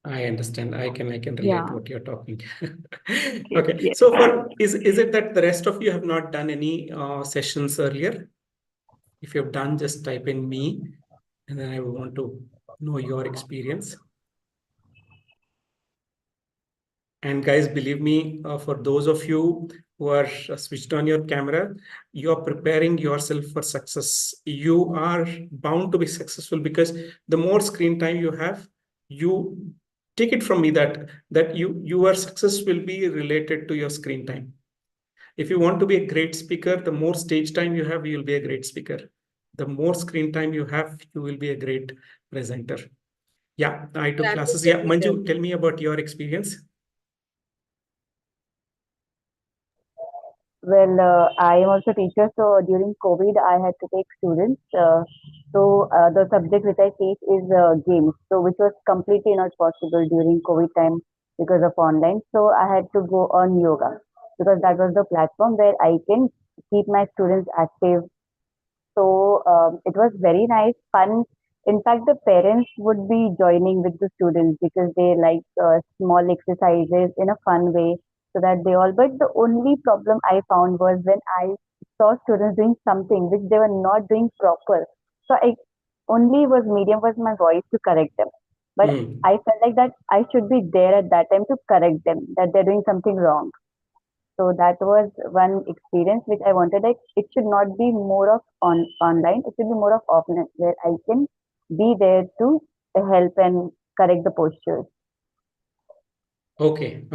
I understand. I can relate Yeah. what you're talking. Okay. Okay. Yes. So is it that the rest of you have not done any sessions earlier? If you have done, just type in me, and then I will want to know your experience. And guys, believe me, for those of you who are switched on your camera, you are preparing yourself for success. You are bound to be successful, because the more screen time you have, you take it from me that your success will be related to your screen time. If you want to be a great speaker, the more stage time you have, you will be a great speaker. The more screen time you have, you will be a great presenter. Yeah, I took classes. Yeah, Manju, tell me about your experience. Well, I am also a teacher, so during COVID, I had to take students. The subject which I teach is games, so which was completely not possible during COVID time because of online. So I had to go on yoga because that was the platform where I can keep my students active. So it was very nice, fun. In fact, the parents would be joining with the students because they like small exercises in a fun way so that they all. But the only problem I found was when I saw students doing something which they were not doing proper. So I only was medium was my voice to correct them. But I felt like that I should be there at that time to correct them that they're doing something wrong. So that was one experience which I wanted. Like it should not be more of online. It should be more of offline, where I can be there to help and correct the postures. Okay,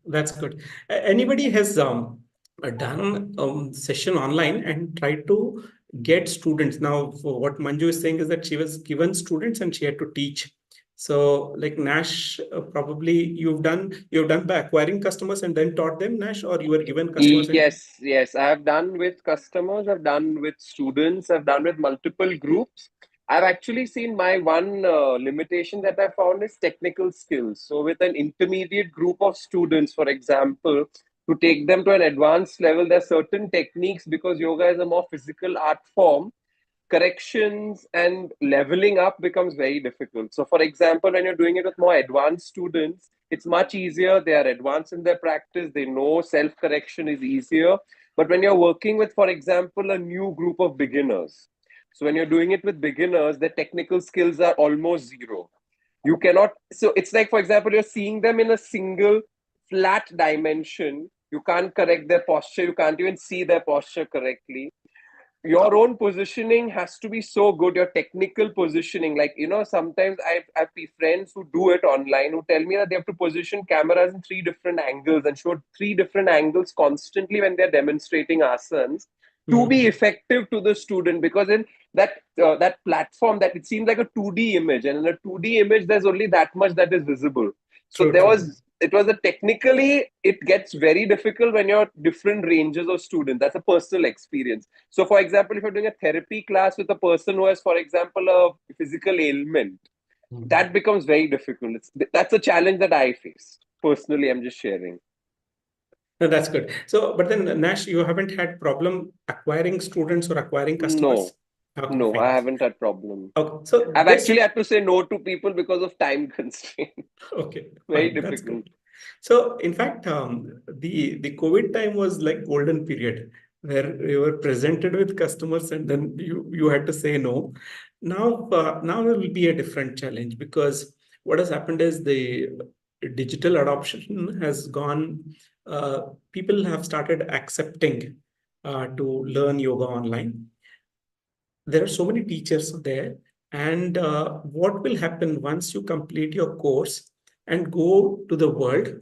that's good. Anybody has done session online and tried to get students? Now, for what Manju is saying is that she was given students and she had to teach. So, like Nash, probably you've done by acquiring customers and then taught them, Nash, or you were given customers? Yes. I have done with customers. I've done with students. I've done with multiple groups. I've actually seen my one limitation that I found is technical skills. So with an intermediate group of students, for example, to take them to an advanced level, there are certain techniques because yoga is a more physical art form. Corrections and leveling up becomes very difficult. So for example, when you're doing it with more advanced students, it's much easier. They are advanced in their practice. They know self-correction is easier. But when you're working with, for example, a new group of beginners, so when you're doing it with beginners, the technical skills are almost zero. You cannot, so it's like, for example, you're seeing them in a single flat dimension. You can't correct their posture. You can't even see their posture correctly. Your own positioning has to be so good, your technical positioning. Like, sometimes I have friends who do it online who tell me that they have to position cameras in 3 different angles and show 3 different angles constantly when they're demonstrating asanas to be effective to the student, because in that platform, that it seems like a 2D image, and in a 2D image there's only that much that is visible. So technically it gets very difficult when you're different ranges of students. That's a personal experience. So for example, if you're doing a therapy class with a person who has, for example, a physical ailment, that becomes very difficult. That's a challenge that I faced personally. I'm just sharing. No, that's good. So, but then Nash, you haven't had problem acquiring students or acquiring customers? No, I haven't had problem. Okay, so I've actually had to say no to people because of time constraint. Okay, very fine, that's difficult. good. So, in fact, the COVID time was like golden period where you were presented with customers and then you had to say no. Now it will be a different challenge, because what has happened is the digital adoption has gone. People have started accepting to learn yoga online. There are so many teachers there, and what will happen once you complete your course and go to the world?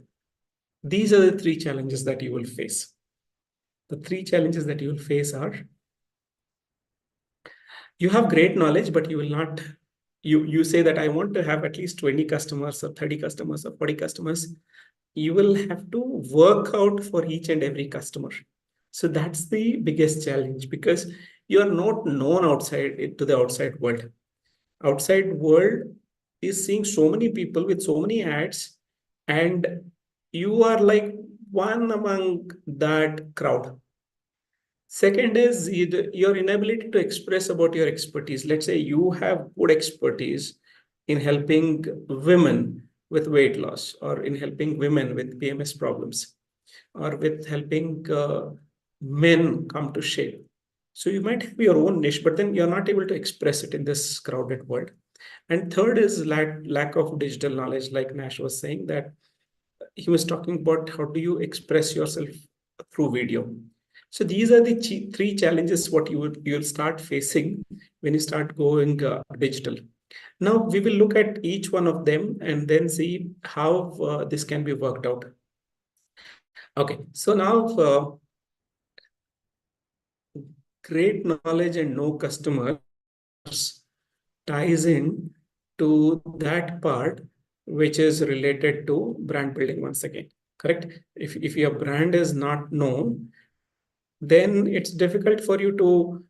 These are the 3 challenges that you will face. The 3 challenges that you will face are: you have great knowledge, but you will not, you say that I want to have at least 20 customers or 30 customers or 40 customers. You will have to work out for each and every customer. So that's the biggest challenge, because you are not known outside to the outside world. Outside world is seeing so many people with so many ads, and you are like one among that crowd. Second is your inability to express about your expertise. Let's say you have good expertise in helping women with weight loss, or in helping women with PMS problems, or with helping men come to shape. So you might have your own niche, but then you're not able to express it in this crowded world. And third is lack of digital knowledge, like Nash was saying, that he was talking about how do you express yourself through video. So these are the 3 challenges what you'll start facing when you start going digital. Now we will look at each one of them and then see how this can be worked out. Okay, so now great knowledge and no customers ties in to that part which is related to brand building once again, correct? If your brand is not known, then it's difficult for you to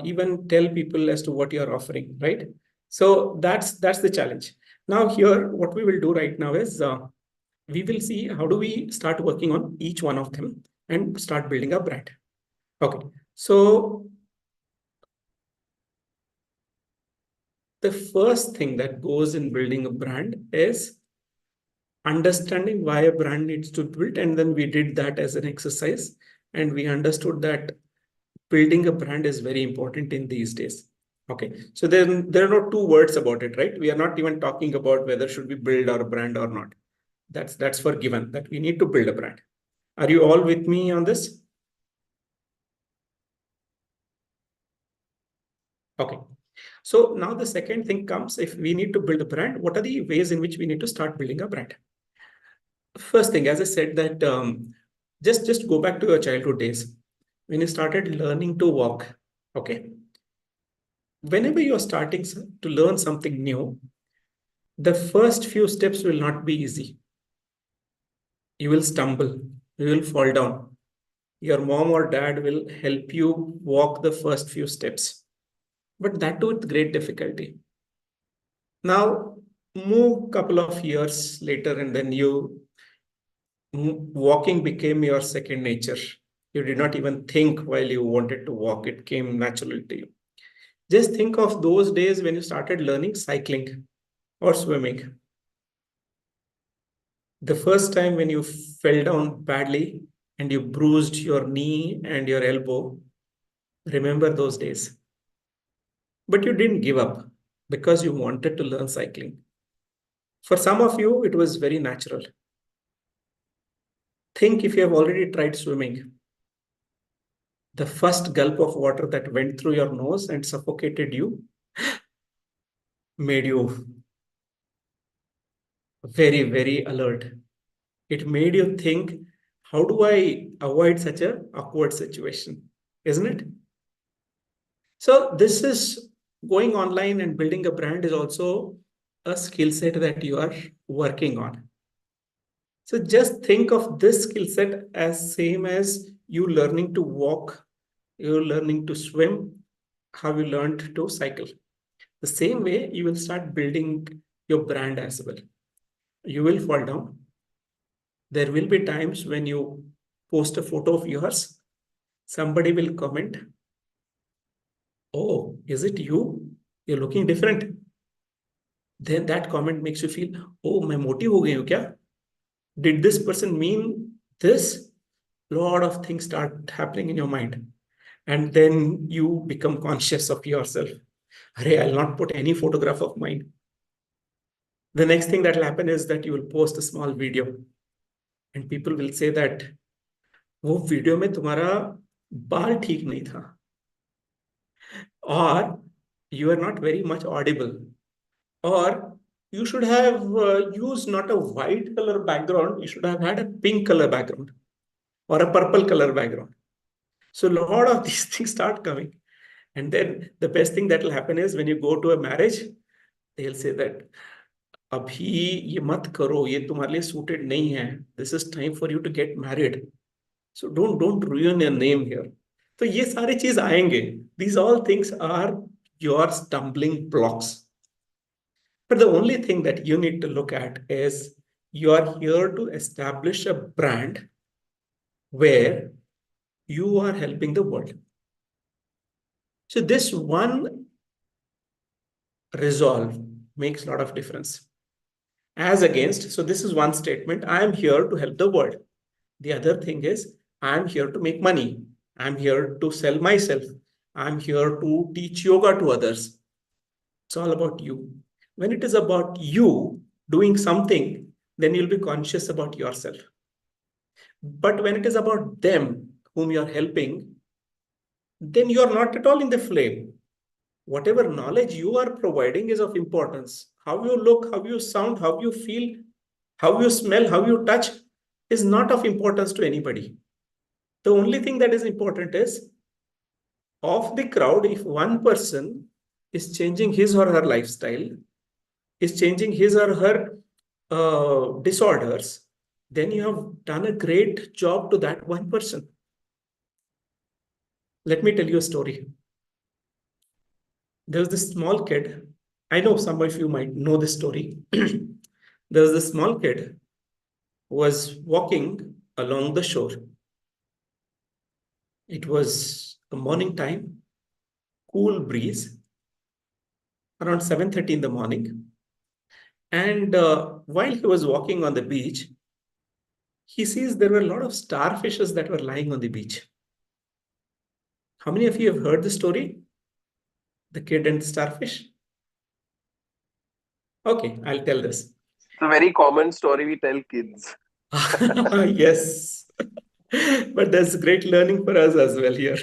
even tell people as to what you're offering, right? So that's the challenge. Now here, what we will do right now is we will see how do we start working on each one of them and start building a brand. Okay, so the first thing that goes in building a brand is understanding why a brand needs to be built. And then we did that as an exercise. And we understood that building a brand is very important in these days. Okay, so then there are no two words about it, right? We are not even talking about whether should we build our brand or not. That's for given that we need to build a brand. Are you all with me on this? Okay. So now the second thing comes, if we need to build a brand, what are the ways in which we need to start building a brand? First thing, as I said, that just go back to your childhood days when you started learning to walk. Okay. Whenever you're starting to learn something new, the first few steps will not be easy. You will stumble, you will fall down. Your mom or dad will help you walk the first few steps, but that too with great difficulty. Now, move a couple of years later, and then walking became your second nature. You did not even think while you wanted to walk. It came naturally to you. Just think of those days when you started learning cycling or swimming. The first time when you fell down badly and you bruised your knee and your elbow, remember those days. But you didn't give up because you wanted to learn cycling. For some of you, it was very natural. Think if you have already tried swimming. The first gulp of water that went through your nose and suffocated you made you very, very alert. It made you think, how do I avoid such an awkward situation? Isn't it? So this is going online and building a brand is also a skill set that you are working on. So just think of this skill set as same as you learning to walk, you learning to swim, how you learned to cycle. The same way you will start building your brand as well. You will fall down. There will be times when you post a photo of yours, somebody will comment, "Oh, is it you? You're looking different." Then that comment makes you feel, "Oh, मैं मोटी हो गई हूँ क्या? Did this person mean this?" Lot of things start happening in your mind. And then you become conscious of yourself. Arey, I'll not put any photograph of mine. The next thing that will happen is that you will post a small video. And people will say that, वो video में तुम्हारा बाल ठीक नहीं था. Or you are not very much audible. Or you should have used not a white color background, you should have had a pink color background or a purple color background. So a lot of these things start coming. And then the best thing that will happen is when you go to a marriage, they'll say that, "Abhi ye mat karo, ye tumhare liye suited nahi hai. This is time for you to get married. So don't ruin your name here." So ye sare cheez aayenge. These all things are your stumbling blocks. But the only thing that you need to look at is you are here to establish a brand where you are helping the world. So this one resolve makes a lot of difference. As against, so this is one statement, I am here to help the world. The other thing is, I am here to make money. I'm here to sell myself. I'm here to teach yoga to others. It's all about you. When it is about you doing something, then you'll be conscious about yourself. But when it is about them whom you're helping, then you're not at all in the flame. whatever knowledge you are providing is of importance. How you look, how you sound, how you feel, how you smell, how you touch is not of importance to anybody. The only thing that is important is, of the crowd, if one person is changing his or her lifestyle, is changing his or her disorders, then you have done a great job to that one person. Let me tell you a story. There was this small kid. I know some of you might know this story. There was this small kid who was walking along the shore. It was a morning time, cool breeze, around 7:30 in the morning. And while he was walking on the beach, he sees there were a lot of starfishes that were lying on the beach. How many of you have heard the story? The kid and the starfish? Okay, I'll tell this. It's a very common story we tell kids. Yes, but there's great learning for us as well here.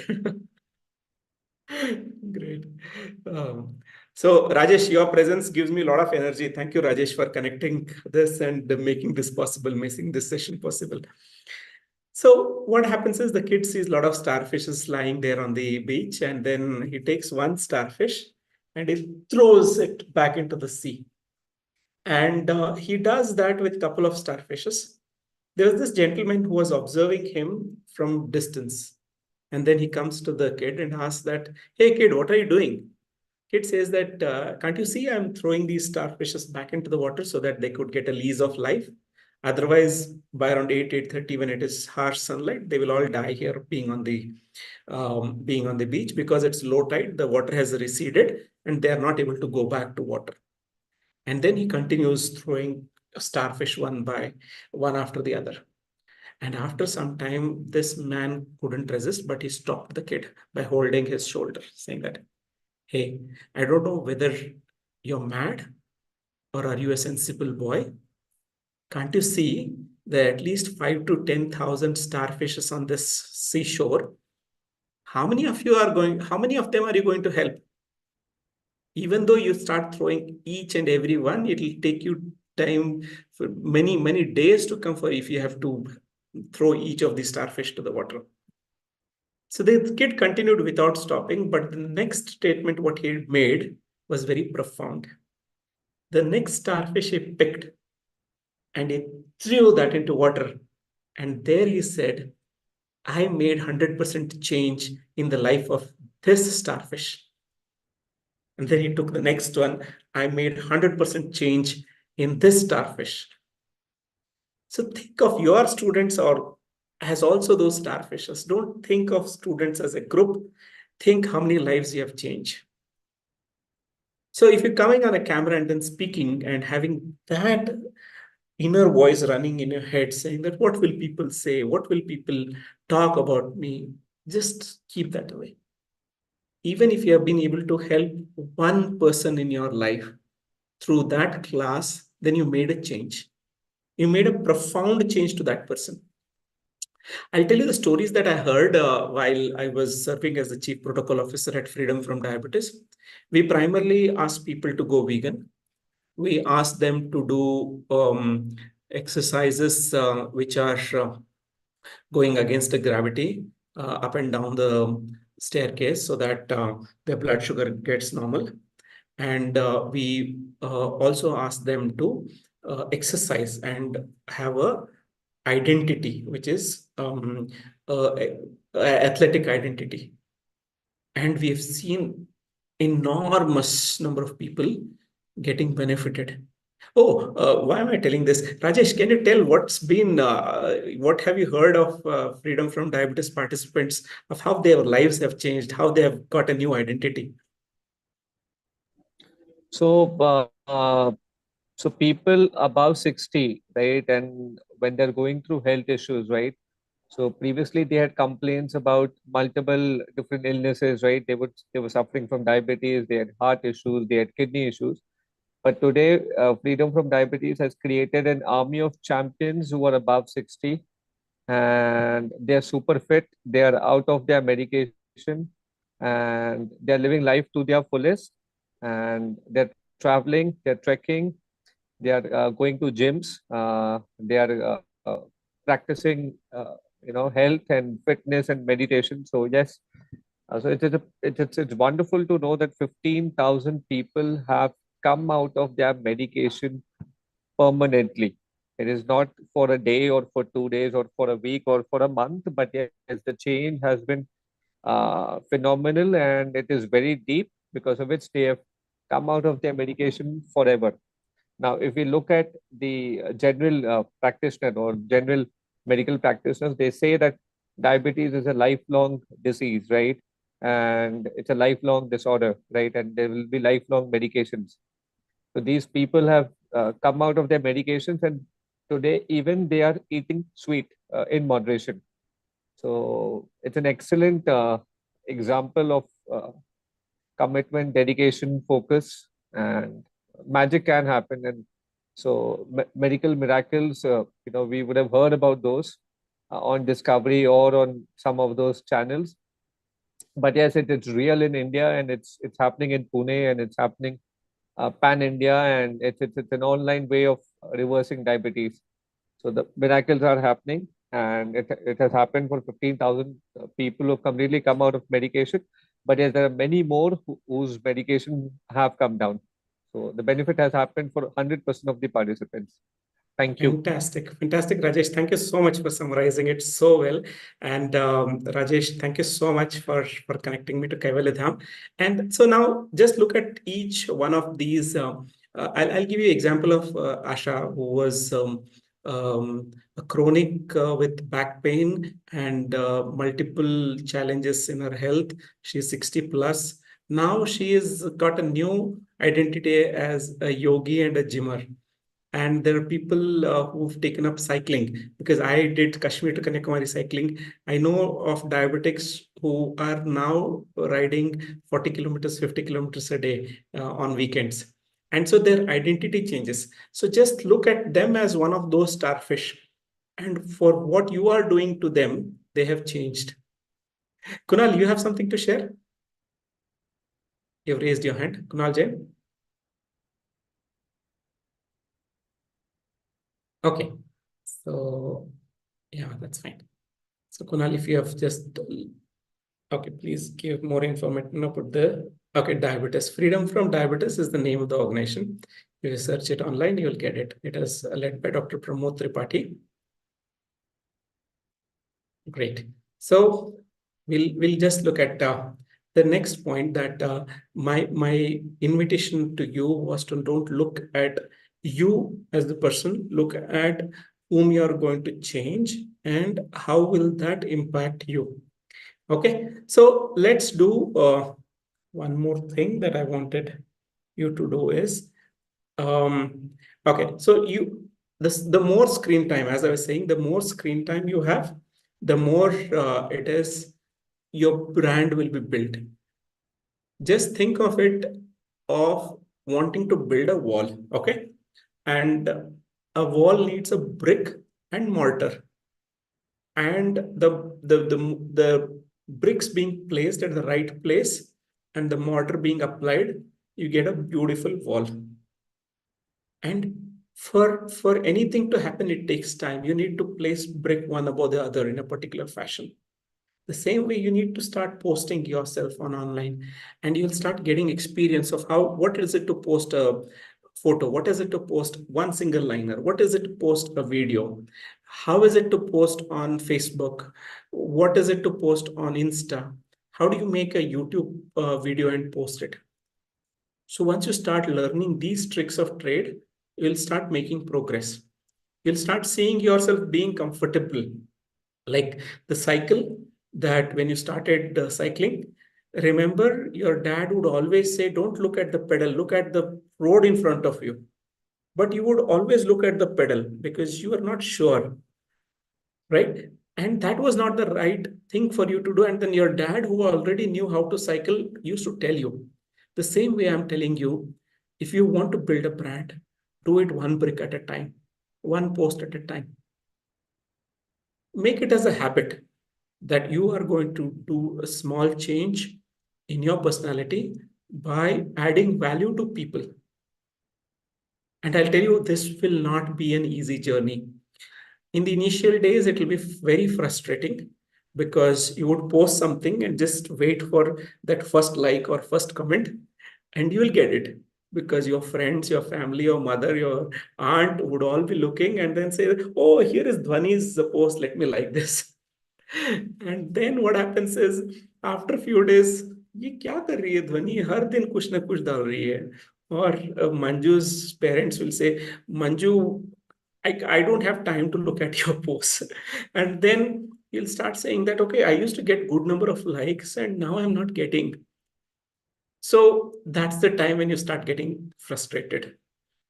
Great. So Rajesh, your presence gives me a lot of energy. Thank you, Rajesh, for connecting this and making this possible, making this session possible. So what happens is the kid sees a lot of starfishes lying there on the beach, and then he takes one starfish and he throws it back into the sea. And he does that with a couple of starfishes. There was this gentleman who was observing him from distance. And then he comes to the kid and asks that, "Hey kid, what are you doing?" Kid says that, "Can't you see I'm throwing these starfishes back into the water so that they could get a lease of life? Otherwise, by around 8:30, when it is harsh sunlight, they will all die here being on the beach because it's low tide, the water has receded, and they are not able to go back to water." And then he continues throwing starfish one by one after the other. And after some time, this man couldn't resist, but he stopped the kid by holding his shoulder, saying that, "Hey, I don't know whether you're mad or are you a sensible boy? Can't you see there are at least 5 to 10,000 starfishes on this seashore? How many of them are you going to help? Even though you start throwing each and every one, it will take you time for many, many days to come for if you have to throw each of these starfish to the water." So the kid continued without stopping, but the next statement, what he made, was very profound. The next starfish he picked and he threw that into water. And there he said, "I made 100% change in the life of this starfish." And then he took the next one, "I made 100% change in this starfish." So think of your students or as also those starfishes. Don't think of students as a group. Think how many lives you have changed. So if you're coming on a camera and then speaking and having that inner voice running in your head saying that, "What will people say? What will people talk about me?" Just keep that away. Even if you have been able to help one person in your life through that class, then you made a change. You made a profound change to that person. I'll tell you the stories that I heard while I was serving as the Chief Protocol Officer at Freedom from Diabetes. We primarily asked people to go vegan. We asked them to do exercises which are going against the gravity up and down the staircase so that their blood sugar gets normal. And we also asked them to exercise and have a identity, which is athletic identity. And we have seen enormous number of people getting benefited. Oh, why am I telling this? Rajesh, can you tell what have you heard of Freedom from Diabetes participants, of how their lives have changed, how they have got a new identity? So people above 60, right, and when they're going through health issues, right? So previously they had complaints about multiple different illnesses, right? They were suffering from diabetes, they had heart issues, they had kidney issues. But today, Freedom from Diabetes has created an army of champions who are above 60 and they're super fit. They are out of their medication and they're living life to their fullest, and they're traveling, they're trekking, they are going to gyms, they are practicing, health and fitness and meditation. So yes, so it's wonderful to know that 15,000 people have come out of their medication permanently. It is not for a day or for 2 days or for a week or for a month, but yes, the change has been phenomenal, and it is very deep, because of which they have come out of their medication forever. Now, if we look at the general practitioner or general medical practitioners, they say that diabetes is a lifelong disease, right? And it's a lifelong disorder, right? And there will be lifelong medications. So these people have come out of their medications, and today even they are eating sweet in moderation. So it's an excellent example of commitment, dedication, focus, and magic can happen. And so medical miracles, we would have heard about those on Discovery or on some of those channels. But yes, it's real in India, and it's happening in Pune, and it's happening pan India, and it's an online way of reversing diabetes. So the miracles are happening, and it has happened for 15,000 people who have completely come out of medication. But yes, there are many more whose medication have come down. So the benefit has happened for 100% of the participants. Thank you. Fantastic. Fantastic, Rajesh. Thank you so much for summarizing it so well. And Rajesh, thank you so much for connecting me to Kaivalya Dham. And so now just look at each one of these. I'll give you an example of Asha, who was a chronic with back pain and multiple challenges in her health. She's 60 plus. Now she has got a new identity as a yogi and a gymmer. And there are people who've taken up cycling, because I did Kashmir to Kanyakumari cycling. I know of diabetics who are now riding 40 kilometers, 50 kilometers a day on weekends. And so their identity changes. So just look at them as one of those starfish. And for what you are doing to them, they have changed. Kunal, you have something to share? You've raised your hand. Kunal Jain. Okay, so yeah, that's fine. So Kunal, if you have just, okay, please give more information. No, put the, okay, diabetes. Freedom from Diabetes is the name of the organization. If you search it online, you'll get it. It is led by Dr. Pramod Tripathi. Great. So we'll just look at the next point, that my invitation to you was to don't look at you as the person, look at whom you are going to change and how will that impact you. Okay, so let's do one more thing that I wanted you to do is, okay, so the more screen time, as I was saying, the more screen time you have, the more it is your brand will be built. Just think of it of wanting to build a wall, okay? And a wall needs a brick and mortar. And the bricks being placed at the right place and the mortar being applied, you get a beautiful wall. And for anything to happen, it takes time. You need to place brick one above the other in a particular fashion. The same way, you need to start posting yourself on online, and you'll start getting experience of what is it to post a photo, what is it to post one single liner, what is it to post a video, how is it to post on Facebook, what is it to post on Insta, how do you make a YouTube video and post it. So once you start learning these tricks of trade, you'll start making progress. You'll start seeing yourself being comfortable, like the cycle. That when you started cycling, remember your dad would always say, don't look at the pedal, look at the road in front of you. But you would always look at the pedal because you are not sure, right? And that was not the right thing for you to do. And then your dad, who already knew how to cycle, used to tell you. The same way I'm telling you, if you want to build a brand, do it one brick at a time, one post at a time. Make it as a habit that you are going to do a small change in your personality by adding value to people. And I'll tell you, this will not be an easy journey. In the initial days, it will be very frustrating because you would post something and just wait for that first like or first comment, and you will get it because your friends, your family, your mother, your aunt would all be looking and then say, oh, here is Dhwani's post, let me like this. And then what happens is, after a few days, ये क्या कर रही है ध्वनि, हर दिन कुछ ना कुछ डाल रही है. Or Manju's parents will say, Manju, I don't have time to look at your posts. And then you'll start saying that, okay, I used to get good number of likes and now I'm not getting. So that's the time when you start getting frustrated.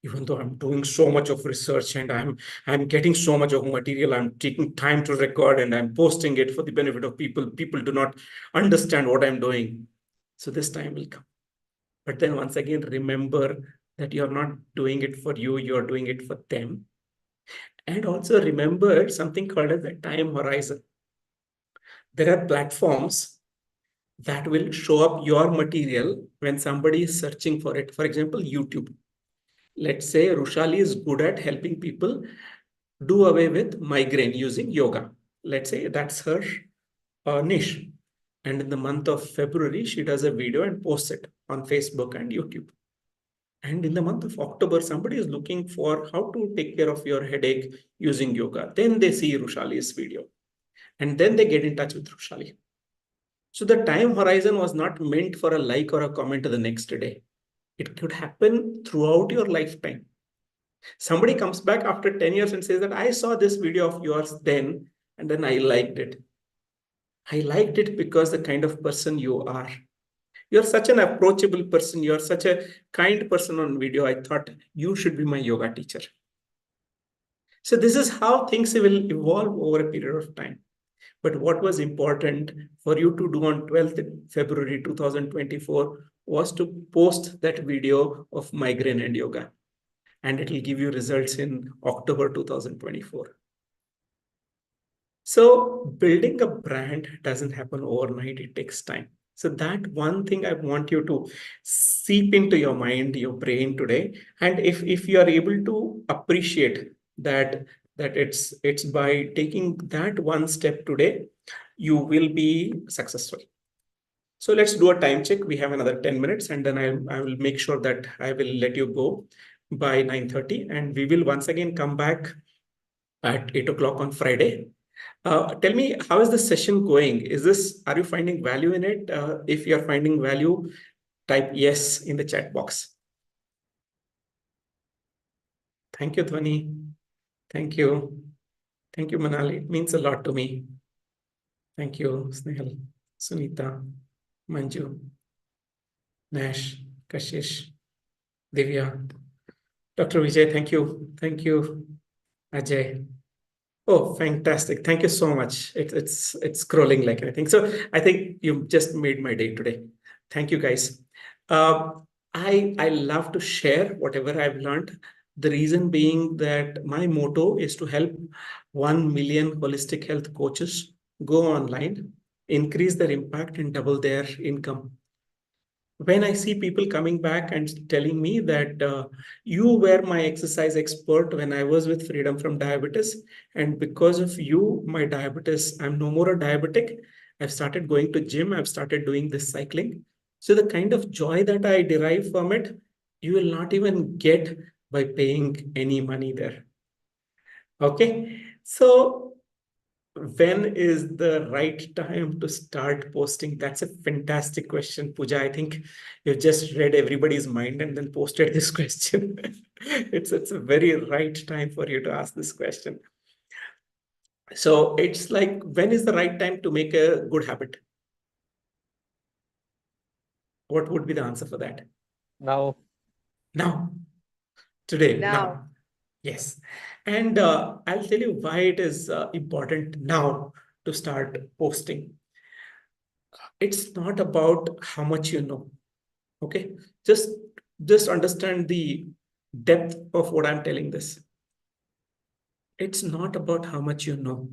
Even though I'm doing so much of research and I'm getting so much of material, I'm taking time to record and I'm posting it for the benefit of people. People do not understand what I'm doing. So this time will come. But then once again, remember that you're not doing it for you, you're doing it for them. And also remember something called as the time horizon. There are platforms that will show up your material when somebody is searching for it. For example, YouTube. Let's say Rushali is good at helping people do away with migraine using yoga. Let's say that's her niche. And in the month of February, she does a video and posts it on Facebook and YouTube. And in the month of October, somebody is looking for how to take care of your headache using yoga. Then they see Rushali's video. And then they get in touch with Rushali. So the time horizon was not meant for a like or a comment the next day. It could happen throughout your lifetime. Somebody comes back after 10 years and says that I saw this video of yours then, and then I liked it. I liked it because the kind of person you are. You're such an approachable person. You're such a kind person on video. I thought you should be my yoga teacher. So this is how things will evolve over a period of time. But what was important for you to do on 12th February 2024 was to post that video of migraine and yoga. And it will give you results in October 2024. So building a brand doesn't happen overnight. It takes time. So that one thing I want you to seep into your mind, your brain today. And if you are able to appreciate that it's by taking that one step today, you will be successful. So let's do a time check. We have another 10 minutes and then I will make sure that I will let you go by 9:30. And we will once again come back at 8 o'clock on Friday. Tell me, how is the session going? Are you finding value in it? If you're finding value, type yes in the chat box. Thank you, Dhwani. Thank you. Thank you, Manali. It means a lot to me. Thank you, Snehal, Sunita, Manju, Nash, Kashish, Divya, Dr. Vijay. Thank you. Thank you, Ajay. Oh, fantastic. Thank you so much. It's scrolling like anything. So I think you just made my day today. Thank you, guys. I love to share whatever I've learned. The reason being that my motto is to help 1 million holistic health coaches go online, increase their impact and double their income. When I see people coming back and telling me that you were my exercise expert when I was with Freedom from Diabetes, and because of you, my diabetes, I'm no more a diabetic. I've started going to gym. I've started doing this cycling. So the kind of joy that I derive from it, you will not even get by paying any money there. Okay. So when is the right time to start posting? That's a fantastic question, Pooja. I think you've just read everybody's mind and then posted this question. It's a very right time for you to ask this question. So it's like, when is the right time to make a good habit? What would be the answer for that? Now. Now. Today. Now. Yes. And I'll tell you why it is important now to start posting. It's not about how much you know. Okay. Just understand the depth of what I'm telling this. It's not about how much you know.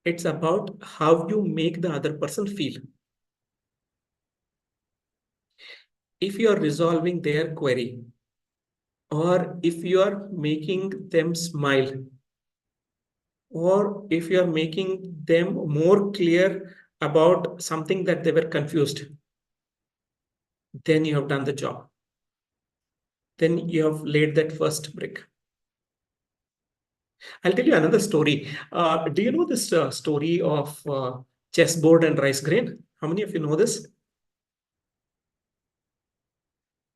It's about how you make the other person feel. if you are resolving their query, or if you are making them smile, or if you are making them more clear about something that they were confused, then you have done the job. Then you have laid that first brick. I'll tell you another story. Do you know this story of chessboard and rice grain? How many of you know this?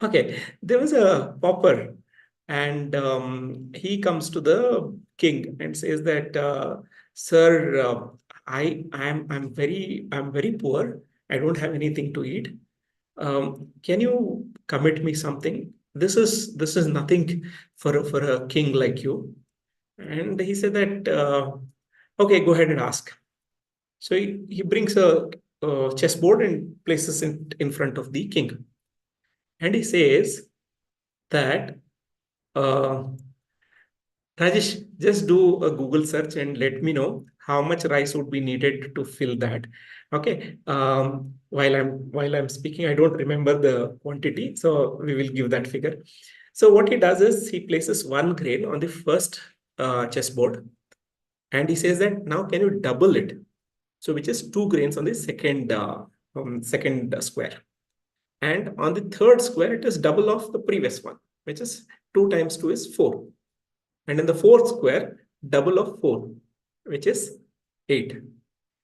Okay, there was a pauper, and he comes to the king and says that, "Sir, I'm very poor. I don't have anything to eat. Can you commit me something? This is nothing for a king like you." And he said that, "Okay, go ahead and ask." So he brings a chessboard and places it in front of the king. And he says that, Rajesh, just do a Google search and let me know how much rice would be needed to fill that. Okay. While I'm speaking, I don't remember the quantity, so we will give that figure. So what he does is he places 1 grain on the first chessboard, and he says that, now can you double it? So which is 2 grains on the second square. And on the third square, it is double of the previous one, which is 2 times 2 is 4. And in the fourth square, double of 4, which is 8.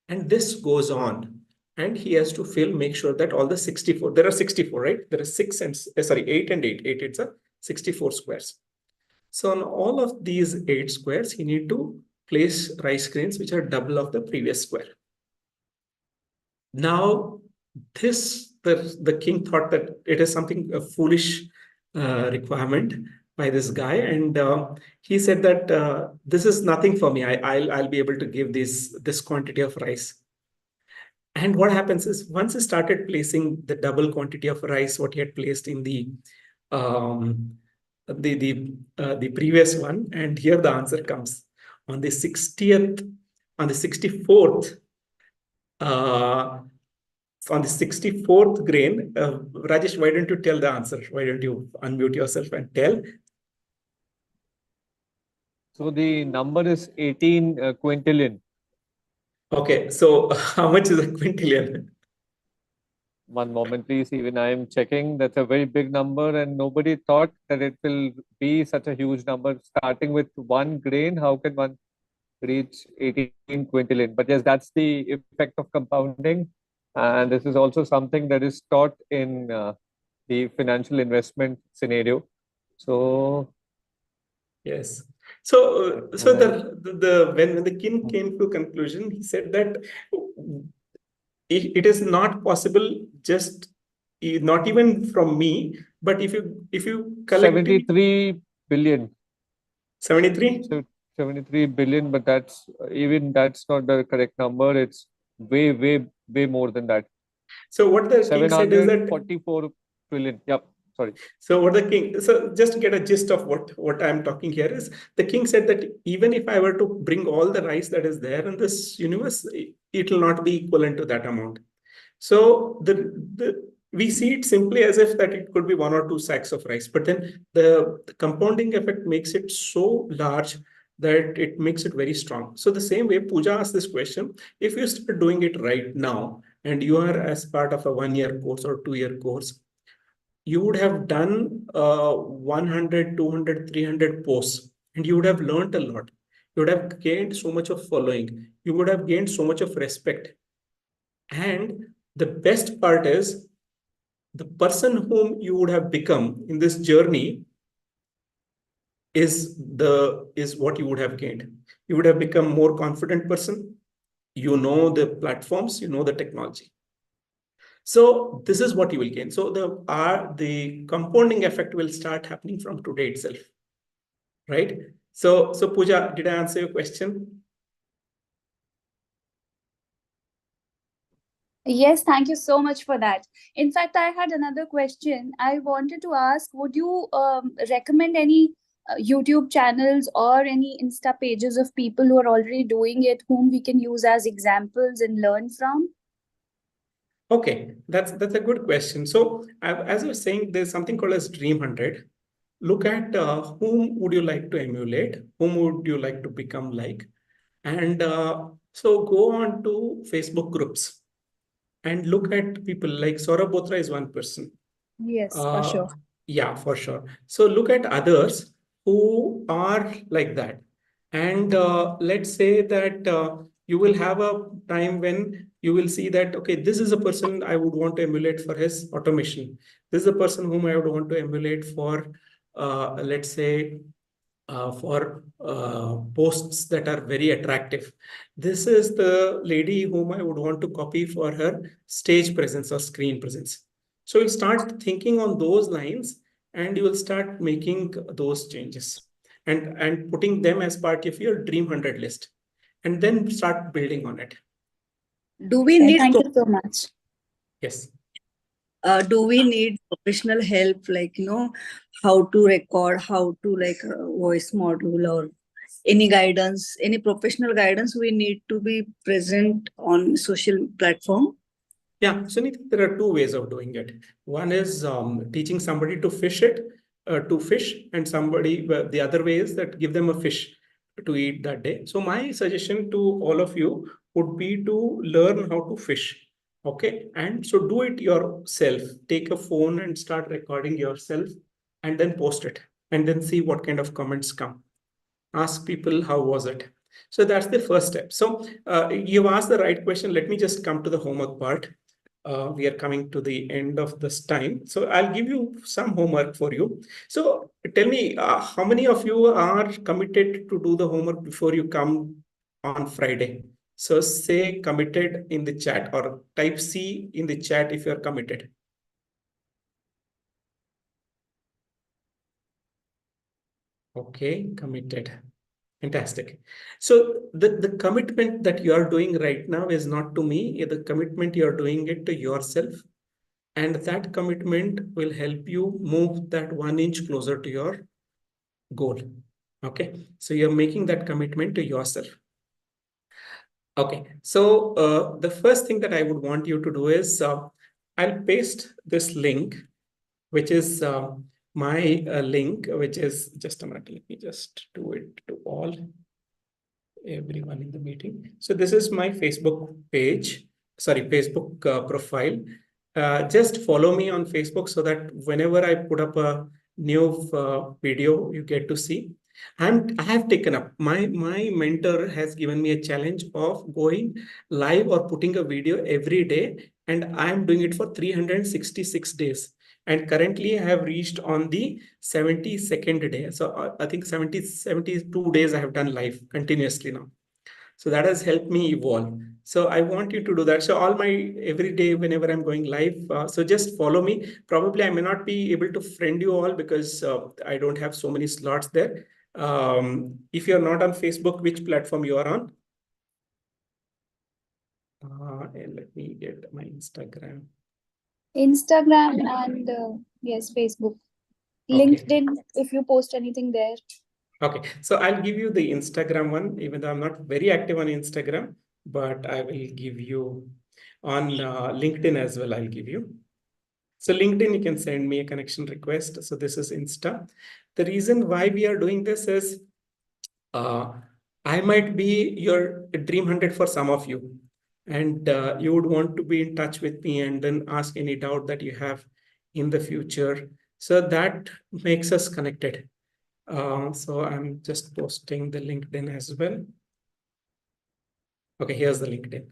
And this goes on. And he has to make sure that all the 64, there are 64, right? There are 8 and 8. 8 it's a 64 squares. So on all of these 8 squares, he need to place rice grains which are double of the previous square. Now, the king thought that it is a foolish requirement by this guy, and he said that this is nothing for me. I'll be able to give this quantity of rice. And what happens is, once he started placing the double quantity of rice what he had placed in the previous one, and here the answer comes on the 64th. On the 64th grain, Rajesh, why don't you tell the answer? Why don't you unmute yourself and tell? So the number is 18 quintillion. Okay, so how much is a quintillion? One moment, please. Even I am checking. That's a very big number, and nobody thought that it will be such a huge number. Starting with 1 grain, how can one reach 18 quintillion? But yes, that's the effect of compounding. And this is also something that is taught in the financial investment scenario. So yes. So when the king came to conclusion, he said that it is not possible, just not even from me, but if you collect 73 billion. 73? 73 billion, but that's not the correct number. It's way more than that. So what the king said is that 744 trillion. Yep. Sorry. So just to get a gist of what I'm talking here is, the king said that even if I were to bring all the rice that is there in this universe, it will not be equivalent to that amount. So we see it simply as if that it could be 1 or 2 sacks of rice, but then the compounding effect makes it so large that it makes it very strong. So the same way Pooja asked this question, if you start doing it right now, and you are as part of a 1-year course or 2-year course, you would have done 100, 200, 300 posts, and you would have learned a lot. You would have gained so much of following. You would have gained so much of respect. And the best part is, the person whom you would have become in this journey is what you would have gained. You would have become a more confident person. You know the platforms, you know the technology. So this is what you will gain. So the compounding effect will start happening from today itself, right? So Pooja, did I answer your question? Yes, thank you so much for that. In fact, I had another question. I wanted to ask, would you recommend any YouTube channels or any Insta pages of people who are already doing it, whom we can use as examples and learn from? Okay, that's a good question. So as I was saying, there's something called as Dream 100. Look at whom would you like to emulate, whom would you like to become like, and so go on to Facebook groups and look at people like Saurabh Bothra is one person. Yes, for sure. Yeah, for sure. So look at others who are like that. And let's say that you will have a time when you will see that, okay, this is a person I would want to emulate for his automation. This is a person whom I would want to emulate for, let's say, for posts that are very attractive. This is the lady whom I would want to copy for her stage presence or screen presence. So you'll start thinking on those lines and you will start making those changes and putting them as part of your Dream 100 list and then start building on it. Do we need Thank you so much. Yes. Do we need professional help, like, how to record, how to voice module, or any guidance, any professional guidance we need to be present on social platform? Yeah, Sunita, there are two ways of doing it. One is teaching somebody to fish, and somebody, the other way is that give them a fish to eat that day. So my suggestion to all of you would be to learn how to fish. Okay, and so do it yourself. Take a phone and start recording yourself and then post it and then see what kind of comments come. Ask people, how was it? So that's the first step. So you've asked the right question. Let me just come to the homework part. We are coming to the end of this time. So I'll give you some homework for you. So tell me, how many of you are committed to do the homework before you come on Friday? So say committed in the chat or type C in the chat if you're committed. Okay, committed. Fantastic. So the commitment that you are doing right now is not to me. The commitment you are doing it to yourself. And that commitment will help you move that 1 inch closer to your goal. Okay. So you're making that commitment to yourself. Okay. So the first thing that I would want you to do is I'll paste this link, which is my link, which is just a minute. Let me just do it to everyone in the meeting. So this is my Facebook page, Facebook profile. Just follow me on Facebook so that whenever I put up a new video, you get to see. I have taken up, my mentor has given me a challenge of going live or putting a video every day, and I'm doing it for 366 days. And currently I have reached on the 72nd day. So I think 72 days I have done live continuously now. So that has helped me evolve. So I want you to do that. So every day, whenever I'm going live, so just follow me. Probably I may not be able to friend you all because I don't have so many slots there. If you're not on Facebook, which platform you are on? And let me get my Instagram. Instagram and yes, Facebook. Okay. LinkedIn, if you post anything there. Okay, so I'll give you the Instagram one, even though I'm not very active on Instagram, but I will give you on LinkedIn as well. I'll give you. So LinkedIn, you can send me a connection request. So this is Insta. The reason why we are doing this is I might be your Dream 100 for some of you. And you would want to be in touch with me and then ask any doubt that you have in the future. So that makes us connected. So I'm just posting the LinkedIn as well. Okay, here's the LinkedIn.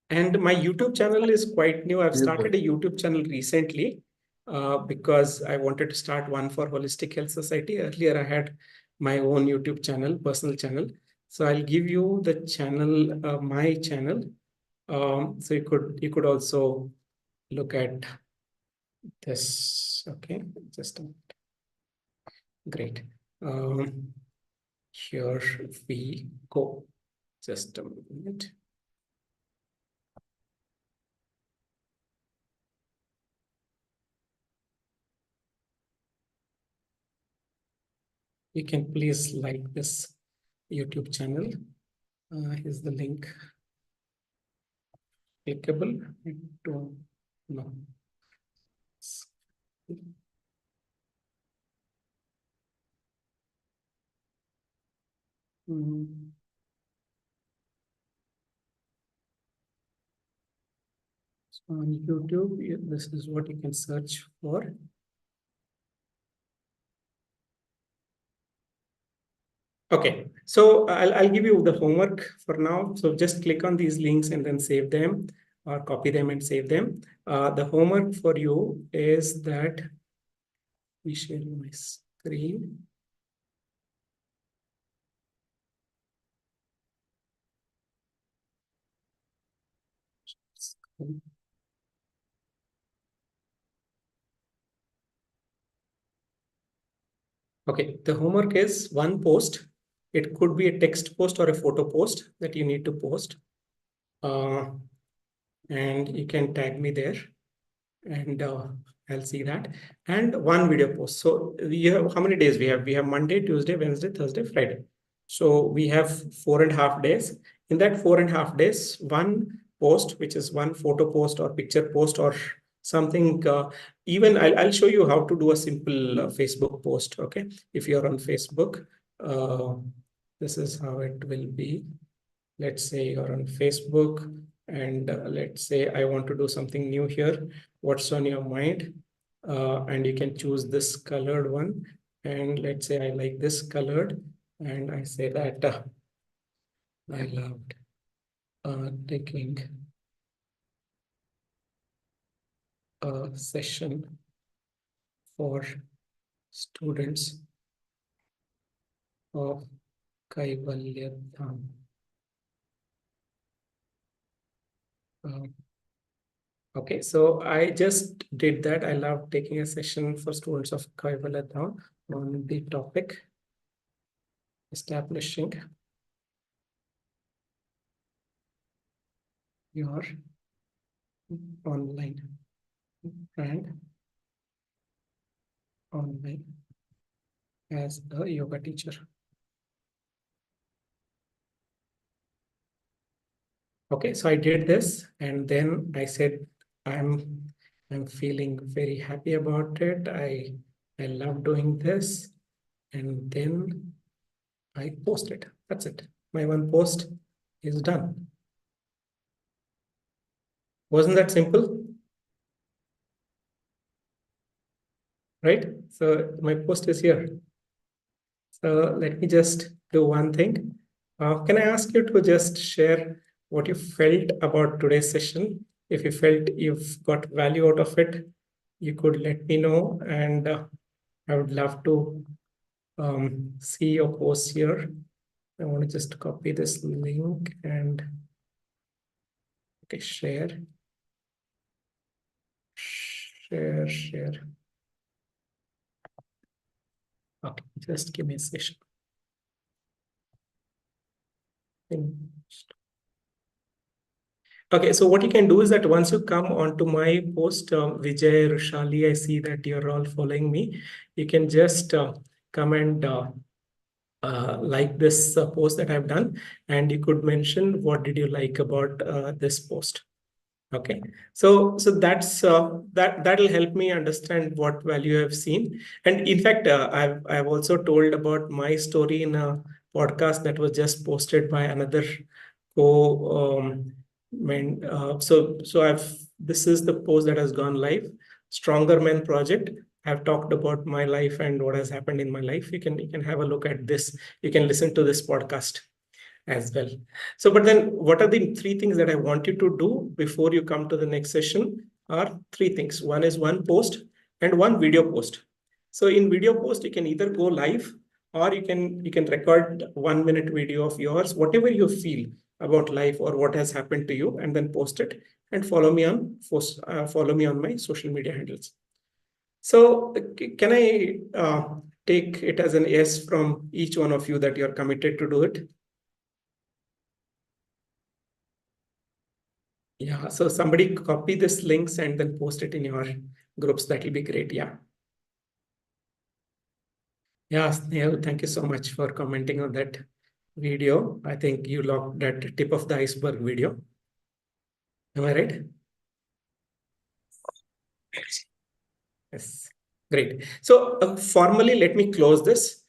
And my YouTube channel is quite new. I've started a YouTube channel recently because I wanted to start one for Holistic Health Society. Earlier, I had my own YouTube channel, personal channel. So I'll give you the channel, my channel. So you could also look at this. Okay, just a minute. Great. Here we go. Just a minute. You can please like this YouTube channel. Here's the link. clickable? I don't know. So on YouTube, this is what you can search for. Okay, so I'll give you the homework for now. So just click on these links and then save them or copy them and save them. The homework for you is that we share my screen. Okay, the homework is one post. It could be a text post or a photo post that you need to post. And you can tag me there and I'll see that. And one video post. So we have, how many days we have? We have Monday, Tuesday, Wednesday, Thursday, Friday. So we have 4.5 days. In that 4.5 days, one post, which is one photo post or picture post or something. Even I'll show you how to do a simple Facebook post. Okay, if you're on Facebook, this is how it will be. Let's say you're on Facebook and let's say I want to do something new here. What's on your mind? And you can choose this colored one. And let's say I like this colored. And I say that I loved taking a session for students of Kaivalya Dham. Okay, so I just did that. I love taking a session for students of Kaivalya Dham on the topic establishing your online brand online as a yoga teacher. Okay, so I did this and then I said, I'm feeling very happy about it. I love doing this. And then I post it. That's it. My one post is done. Wasn't that simple? Right? So my post is here. So let me just do one thing. Can I ask you to just share what you felt about today's session? If you felt you've got value out of it, you could let me know. And I would love to see your post here. I want to just copy this link and okay, share. Okay, just give me a second. Okay, so what you can do is that once you come onto my post, Vijay, Rushali, I see that you're all following me. You can just come and like this post that I've done, and you could mention what did you like about this post. Okay, so that's that'll help me understand what value I've seen. And in fact, I've also told about my story in a podcast that was just posted by another this is the post that has gone live. Stronger Men Project. I've talked about my life and what has happened in my life. You can have a look at this. You can listen to this podcast as well. So, but then what are the 3 things that I want you to do before you come to the next session are 3 things. One is one post and one video post. So in video post, you can either go live or you can record 1 minute video of yours, whatever you feel about life or what has happened to you, and then post it and follow me on my social media handles. So can I take it as an yes from each one of you that you're committed to do it? Yeah, so somebody copy this links and then post it in your groups. That will be great. Yeah. Yeah, Snehal, thank you so much for commenting on that video. I think you logged that tip of the iceberg video. Am I right? Yes, great. So formally, let me close this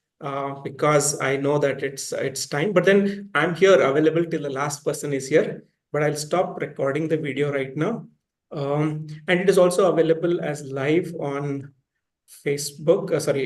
because I know that it's time. But then I'm here available till the last person is here. But I'll stop recording the video right now. And it is also available as live on Facebook. Sorry,